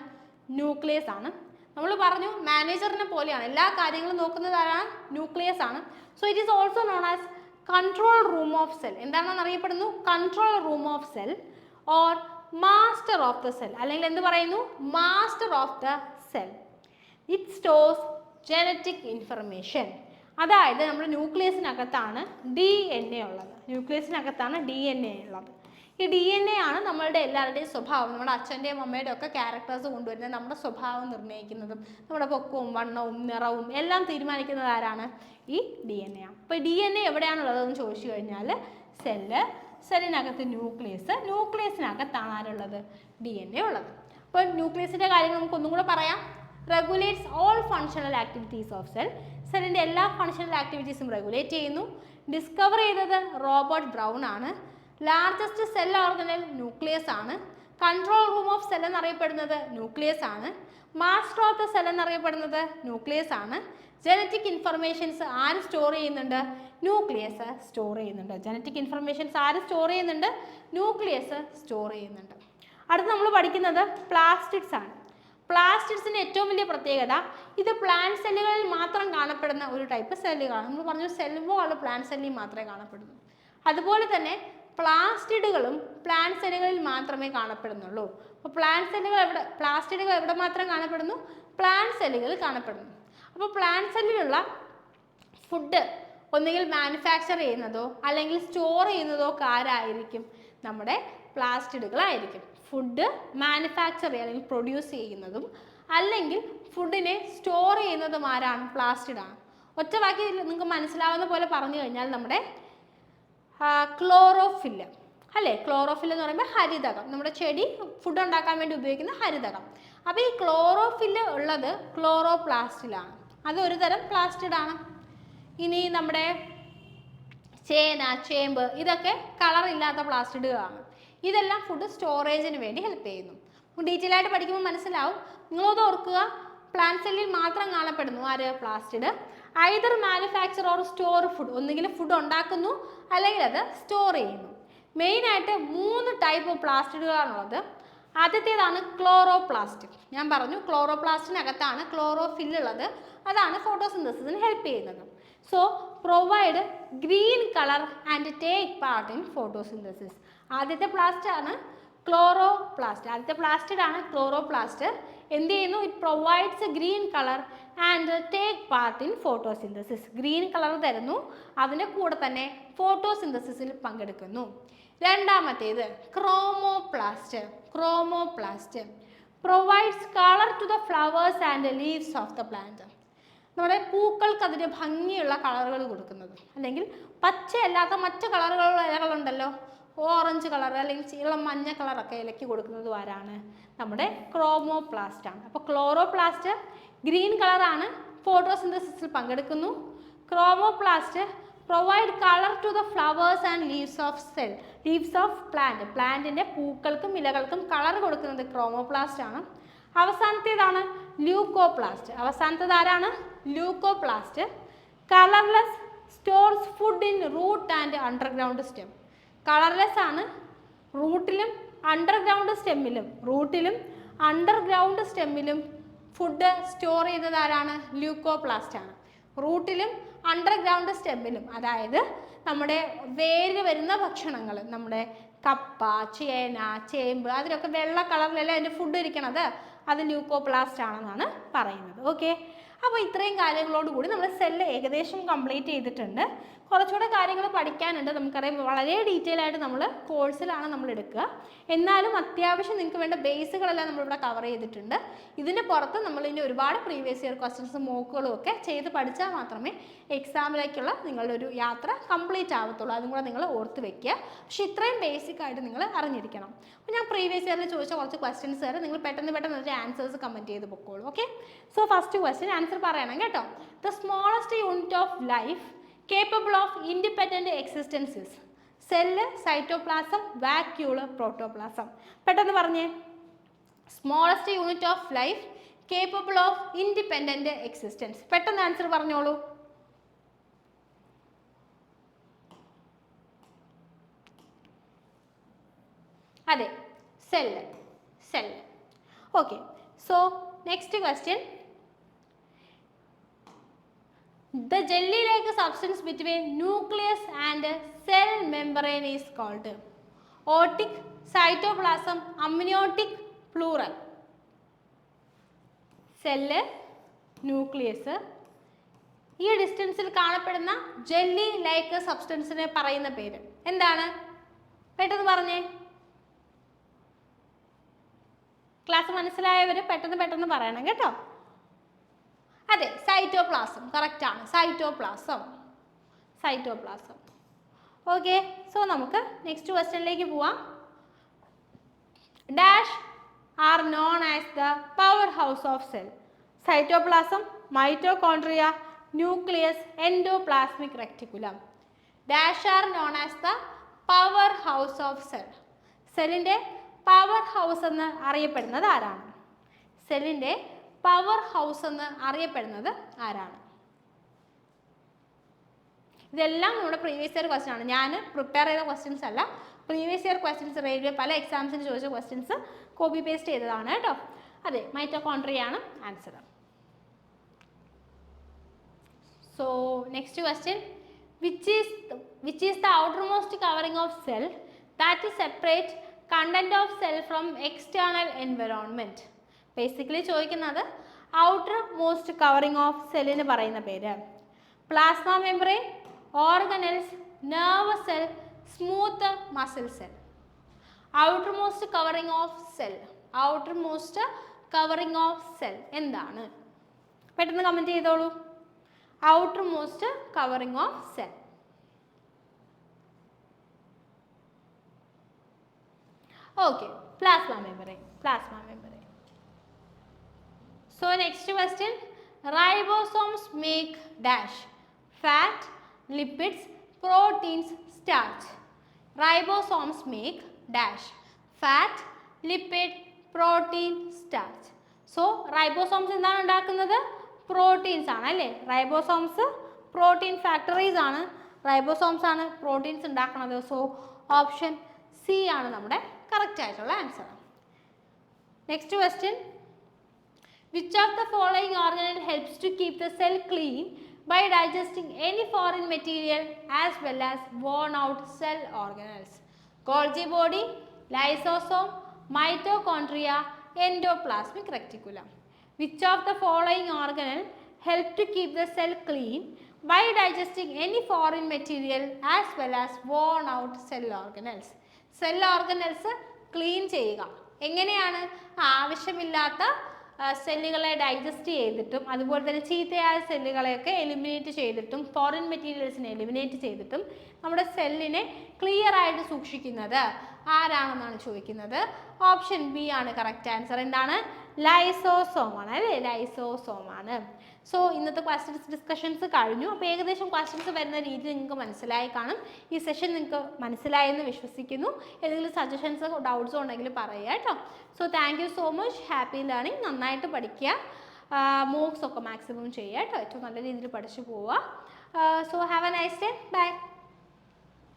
ന്യൂക്ലിയസ് ആണ്. നമ്മൾ പറഞ്ഞു മാനേജറിനെ പോലെയാണ്, എല്ലാ കാര്യങ്ങളും നോക്കുന്നത് ആരാണ്? ന്യൂക്ലിയസ് ആണ്. So it is also known as control room of cell. എന്താണെന്ന് അറിയപ്പെടുന്നു? Control room of cell or master of the cell, അല്ലെങ്കിൽ എന്ത് പറയുന്നു? Master of the cell. It stores genetic information. അതായത് നമ്മുടെ ന്യൂക്ലിയസിനകത്താണ് DNA ഉള്ളത്. ന്യൂക്ലിയസിനകത്താണ് DNA ഉള്ളത്. ഈ DNA ആണ് നമ്മളുടെ എല്ലാവരുടെയും സ്വഭാവം, നമ്മുടെ അച്ഛൻ്റെയും അമ്മയുടെയും ഒക്കെ ക്യാരക്ടേഴ്സ് കൊണ്ടുവരുന്നത്, നമ്മുടെ സ്വഭാവം നിർണ്ണയിക്കുന്നതും നമ്മുടെ പൊക്കവും വണ്ണവും നിറവും എല്ലാം തീരുമാനിക്കുന്നത് ആരാണ്? ഈ DNA ആണ്. അപ്പോൾ DNA എവിടെയാണുള്ളതെന്ന് ചോദിച്ചു കഴിഞ്ഞാൽ സെല്ലിനകത്ത് ന്യൂക്ലിയസിനകത്താണ് ആരുള്ളത്? DNA ഉള്ളത്. അപ്പോൾ ന്യൂക്ലിയസിൻ്റെ കാര്യം നമുക്ക് ഒന്നും കൂടെ പറയാം. Regulates all functional activities of cell. സെല്ലിൻ്റെ എല്ലാ ഫങ്ഷണൽ ആക്ടിവിറ്റീസും റെഗുലേറ്റ് ചെയ്യുന്നു. ഡിസ്കവർ ചെയ്തത് റോബർട്ട് ബ്രൗൺ ആണ്. ലാർജസ്റ്റ് സെൽ ഓർഗനൽ ന്യൂക്ലിയസ് ആണ്. കൺട്രോൾ റൂം ഓഫ് സെൽ എന്നറിയപ്പെടുന്നത് ന്യൂക്ലിയസ് ആണ്. മാസ്റ്റർ ഓഫ് ദ സെൽ എന്നറിയപ്പെടുന്നത് ന്യൂക്ലിയസ് ആണ്. ജനറ്റിക് ഇൻഫർമേഷൻസ് ആര് സ്റ്റോർ ചെയ്യുന്നുണ്ട്? ന്യൂക്ലിയസ് സ്റ്റോർ ചെയ്യുന്നുണ്ട്. ജനറ്റിക് ഇൻഫർമേഷൻസ് ആര് സ്റ്റോർ ചെയ്യുന്നുണ്ട്? ന്യൂക്ലിയസ് സ്റ്റോർ ചെയ്യുന്നുണ്ട്. അടുത്ത് നമ്മൾ പഠിക്കുന്നത് പ്ലാസ്റ്റിഡ്സ് ആണ്. പ്ലാസ്റ്റിഡ്സിൻ്റെ ഏറ്റവും വലിയ പ്രത്യേകത ഇത് പ്ലാന്റ് സെല്ലുകളിൽ മാത്രം കാണപ്പെടുന്ന ഒരു ടൈപ്പ് സെല്ലുകളാണ്. നമ്മൾ പറഞ്ഞു സെൽ വാൾ പ്ലാന്റ് സെല്ലിൽ മാത്രമേ കാണപ്പെടുന്നു. അതുപോലെ തന്നെ പ്ലാസ്റ്റിഡുകളും പ്ലാന്റ് സെല്ലുകളിൽ മാത്രമേ കാണപ്പെടുന്നുള്ളൂ. അപ്പോൾ പ്ലാസ്റ്റിഡുകൾ എവിടെ മാത്രം കാണപ്പെടുന്നു? പ്ലാന്റ് സെല്ലുകളിൽ കാണപ്പെടുന്നു. അപ്പോൾ പ്ലാന്റ് സെല്ലിലുള്ള ഫുഡ് ഒന്നുകിൽ മാനുഫാക്ചർ ചെയ്യുന്നതോ അല്ലെങ്കിൽ സ്റ്റോർ ചെയ്യുന്നതോ ആരായിരിക്കും? നമ്മുടെ പ്ലാസ്റ്റിഡുകളായിരിക്കും. ഫുഡ് മാനുഫാക്ചർ ചെയ്യുക അല്ലെങ്കിൽ പ്രൊഡ്യൂസ് ചെയ്യുന്നതും അല്ലെങ്കിൽ ഫുഡിനെ സ്റ്റോർ ചെയ്യുന്നതും ആരാണ്? പ്ലാസ്റ്റിഡാണ്. ഒറ്റ വാക്കി നിങ്ങൾക്ക് മനസ്സിലാവുന്ന പോലെ പറഞ്ഞു കഴിഞ്ഞാൽ നമ്മുടെ ക്ലോറോഫില്ല് അല്ലേ? ക്ലോറോഫില്ല് എന്ന് പറയുമ്പോൾ ഹരിതകം, നമ്മുടെ ചെടി ഫുഡ് ഉണ്ടാക്കാൻ വേണ്ടി ഉപയോഗിക്കുന്ന ഹരിതകം. അപ്പോൾ ഈ ക്ലോറോഫില്ല് ഉള്ളത് ക്ലോറോപ്ലാസ്റ്റിലാണ്. അത് ഒരു തരം പ്ലാസ്റ്റിഡാണ്. ഇനി നമ്മുടെ ചേന, ചേമ്പ് ഇതൊക്കെ കളറില്ലാത്ത പ്ലാസ്റ്റിഡുകളാണ്. ഇതെല്ലാം ഫുഡ് സ്റ്റോറേജിന് വേണ്ടി ഹെൽപ്പ് ചെയ്യുന്നു. ഡീറ്റെയിൽ ആയിട്ട് പഠിക്കുമ്പോൾ മനസ്സിലാവും. നിങ്ങളത് ഓർക്കുക, പ്ലാന്റ് സെല്ലിൽ മാത്രം കാണപ്പെടുന്നു ആര്? Plastid. Either manufacture or store food, ഒന്നുകിൽ ഫുഡ് ഉണ്ടാക്കുന്നു അല്ലെങ്കിൽ അത് സ്റ്റോർ ചെയ്യുന്നു. മെയിനായിട്ട് 3 ടൈപ്പ് പ്ലാസ്റ്റിഡുകളാണുള്ളത്. ആദ്യത്തേതാണ് ക്ലോറോപ്ലാസ്റ്റ്. ഞാൻ പറഞ്ഞു ക്ലോറോപ്ലാസ്റ്റിനകത്താണ് ക്ലോറോഫില്ല് ഉള്ളത്. അതാണ് ഫോട്ടോസിന്തസിസിന് ഹെൽപ്പ് ചെയ്യുന്നത്. So provide green colour and take part in photosynthesis. ആദ്യത്തെ പ്ലാസ്റ്റ് ആണ് ക്ലോറോപ്ലാസ്റ്റ്. ആദ്യത്തെ പ്ലാസ്റ്റിഡാണ് ക്ലോറോപ്ലാസ്റ്റ്. എന്ത് ചെയ്യുന്നു? It provides green colour and take part in photosynthesis. Green colour തരുന്നു, അതിൻ്റെ കൂടെ തന്നെ ഫോട്ടോസിന്തസിസിൽ പങ്കെടുക്കുന്നു. രണ്ടാമത്തേത് chromoplast. Chromoplast provides colour to the flowers and leaves of the plant. നമ്മുടെ പൂക്കൾക്ക് അതിന് ഭംഗിയുള്ള കളറുകൾ കൊടുക്കുന്നത്, അല്ലെങ്കിൽ പച്ചയല്ലാത്ത മറ്റ് കളറുകളുള്ള ഇലകളുണ്ടല്ലോ, ഓറഞ്ച് കളർ അല്ലെങ്കിൽ ഇളം മഞ്ഞ കളറൊക്കെ ഇലയ്ക്ക് കൊടുക്കുന്നത് ആരാണ്? നമ്മുടെ ക്രോമോപ്ലാസ്റ്റ് ആണ്. അപ്പോൾ ക്ലോറോപ്ലാസ്റ്റ് ഗ്രീൻ കളറാണ്, ഫോട്ടോസിന്തസിസിൽ പങ്കെടുക്കുന്നു. Chromoplast provide colour to the flowers and leaves of plant. പ്ലാന്റിൻ്റെ പൂക്കൾക്കും ഇലകൾക്കും കളർ കൊടുക്കുന്നത് ക്രോമോപ്ലാസ്റ്റ് ആണ്. അവസാനത്തേതാണ് ല്യൂക്കോപ്ലാസ്റ്റ്. അവസാനത്തേത് ആരാണ്? Leucoplast. Colourless stores food in root and underground stem. Colourless ആണ്, റൂട്ടിലും അണ്ടർഗ്രൗണ്ട് സ്റ്റെമ്മിലും ഫുഡ് സ്റ്റോർ ചെയ്തത് ആരാണ്? ല്യൂക്കോപ്ലാസ്റ്റ് ആണ്. റൂട്ടിലും അണ്ടർഗ്രൗണ്ട് സ്റ്റെമ്മിലും, അതായത് നമ്മുടെ വേര് വരുന്ന ഭക്ഷണങ്ങൾ, നമ്മുടെ കപ്പ, ചേന, ചേമ്പ്, അതിലൊക്കെ വെള്ള കളറിലല്ലേ അതിൻ്റെ ഫുഡ് ഇരിക്കണത്, അത് ല്യൂക്കോപ്ലാസ്റ്റ് ആണെന്നാണ് പറയുന്നത്. ഓക്കെ, അപ്പോൾ ഇത്രയും കാര്യങ്ങളോടുകൂടി നമ്മൾ സെല്ല് ഏകദേശം കംപ്ലീറ്റ് ചെയ്തിട്ടുണ്ട്. കുറച്ചുകൂടെ കാര്യങ്ങൾ പഠിക്കാനുണ്ട്. നമുക്കറിയാം വളരെ ഡീറ്റെയിൽ ആയിട്ട് നമ്മൾ കോഴ്സിലാണ് നമ്മൾ എടുക്കുക. എന്നാലും അത്യാവശ്യം നിങ്ങൾക്ക് വേണ്ട ബേസുകളെല്ലാം നമ്മളിവിടെ കവർ ചെയ്തിട്ടുണ്ട്. ഇതിന് പുറത്ത് നമ്മൾ ഇനി ഒരുപാട് പ്രീവിയസ് ഇയർ ക്വസ്റ്റ്യൻസും മോക്കുകളും ഒക്കെ ചെയ്ത് പഠിച്ചാൽ മാത്രമേ എക്സാമിലേക്കുള്ള നിങ്ങളുടെ ഒരു യാത്ര കംപ്ലീറ്റ് ആവത്തുള്ളൂ. അതും കൂടെ നിങ്ങൾ ഓർത്ത് വെക്കുക. പക്ഷേ ഇത്രയും ബേസിക് ആയിട്ട് നിങ്ങൾ അറിഞ്ഞിരിക്കണം. അപ്പോൾ ഞാൻ പ്രീവിയസ് ഇയറിൽ ചോദിച്ച കുറച്ച് ക്വസ്റ്റ്യൻസ് തരാം. നിങ്ങൾ പെട്ടെന്ന് അതിൻ്റെ ആൻസേഴ്സ് കമൻറ്റ് ചെയ്ത് പൊക്കോളൂ. Okay, so first question answer പറയണം കേട്ടോ. The smallest unit of life capable of independent existence is cell, cytoplasm, vacuole, protoplasm. പെട്ടെന്ന് പറഞ്ഞേ. Smallest unit of life capable of independent existence. പെട്ടെന്ന് ആൻസർ പറഞ്ഞോളൂ. അതെ, cell. Okay, so next question. The jelly-like substance between nucleus and cell membrane is called otic, cytoplasm, amniotic, pleural. Cell, nucleus, ഈ ഡിസ്റ്റൻസിൽ കാണപ്പെടുന്ന jelly like സബ്സ്റ്റൻസിനെ പറയുന്ന പേര് എന്താണ്? പെട്ടെന്ന് പറഞ്ഞേ. ക്ലാസ് മനസ്സിലായവർ പെട്ടെന്ന് പറയണം കേട്ടോ. അതെ, സൈറ്റോപ്ലാസം കറക്റ്റ് ആണ്. സൈറ്റോപ്ലാസം. ഓക്കെ, സോ നമുക്ക് നെക്സ്റ്റ് ക്വസ്റ്റ്യനിലേക്ക് പോവാം. Dash are known as the powerhouse of cell. Cytoplasm, mitochondria, nucleus, endoplasmic reticulum. Dash are known as the powerhouse of cell. സെല്ലിൻ്റെ പവർ ഹൗസ് എന്ന് അറിയപ്പെടുന്നത് ആരാണ്? സെല്ലിൻ്റെ powerhouse എന്ന് അറിയപ്പെടുന്നത് ആരാണ്? ഇതെല്ലാം നമ്മുടെ പ്രീവിയസ് ഇയർ ക്വസ്റ്റ്യൻ ആണ്. ഞാൻ പ്രിപ്പയർ ചെയ്ത ക്വസ്റ്റ്യൻസ് അല്ല, പ്രീവിയസ് ഇയർ ക്വസ്റ്റ്യൻസ്, റെയിൽവേ പല എക്സാംസിന് ചോദിച്ച ക്വസ്റ്റ്യൻസ് കോപ്പി പേസ്റ്റ് ചെയ്തതാണ് കേട്ടോ. അതെ, മൈറ്റോകോൺട്രിയ ആണ് answer. So next question. Which is the outermost covering of cell that separate content of cell from external environment. Basically ചോദിക്കുന്നത് outer most covering of cellന് പറയുന്ന പേര് plasma membrane, organelles, nerve cell, smooth muscle cell. outermost covering of cell, outermost covering of cell എന്താണ്? പെട്ടെന്ന് comment ചെയ്തോളൂ. outermost covering of cell. Okay, plasma membrane, plasma membrane. So next question, ribosomes make dash fat, lipids, proteins, starch. Ribosomes make dash fat, lipid, protein, starch. So ribosomes എന്താണ് ഉണ്ടാക്കുന്നത്? Proteins ആണ് അല്ലേ? Ribosomes protein factories ആണ്. Ribosomes ആണ് proteins ഉണ്ടാക്കുന്നത്. So option C ആണ് നമ്മുടെ correct ആയിട്ടുള്ള answer. Next question, which of the following organelle helps to keep the cell clean by digesting any foreign material as well as worn out cell organelles? Golgi body, lysosome, mitochondria, endoplasmic reticulum. Which of the following organelle help to keep the cell clean by digesting any foreign material as well as worn out cell organelles? Cell organelles clean ചെയ്യുക എങ്ങനെയാണ്? ആവശ്യമില്ലാത്ത സെല്ലുകളെ digest ചെയ്തിട്ടും അതുപോലെ തന്നെ ചീത്തയായ സെല്ലുകളെയൊക്കെ eliminate ചെയ്തിട്ടും foreign മെറ്റീരിയൽസിനെ eliminate ചെയ്തിട്ടും നമ്മുടെ സെല്ലിനെ ക്ലിയർ ആയിട്ട് സൂക്ഷിക്കുന്നത് ആരാണെന്നാണ് ചോദിക്കുന്നത്. ഓപ്ഷൻ ബി ആണ് കറക്റ്റ് ആൻസർ. എന്താണ്? ലൈസോസോം ആണ് അല്ലേ? ലൈസോസോം ആണ്. സോ ഇന്നത്തെ ക്വസ്റ്റ്യൻസ് ഡിസ്കഷൻസ് കഴിഞ്ഞു. അപ്പോൾ ഏകദേശം ക്വസ്റ്റ്യൻസ് വരുന്ന രീതി നിങ്ങൾക്ക് മനസ്സിലായി കാണും. ഈ സെഷൻ നിങ്ങൾക്ക് മനസ്സിലായെന്ന് വിശ്വസിക്കുന്നു. ഏതെങ്കിലും സജഷൻസ് ഡൗട്ട്സോ ഉണ്ടെങ്കിൽ പറയുക കേട്ടോ. So thank you so much. Happy learning. നന്നായിട്ട് പഠിക്കുക. മോക്സ് ഒക്കെ മാക്സിമം ചെയ്യുക കേട്ടോ. ഏറ്റവും നല്ല രീതിയിൽ പഠിച്ചു പോവുക. So have a nice day. By.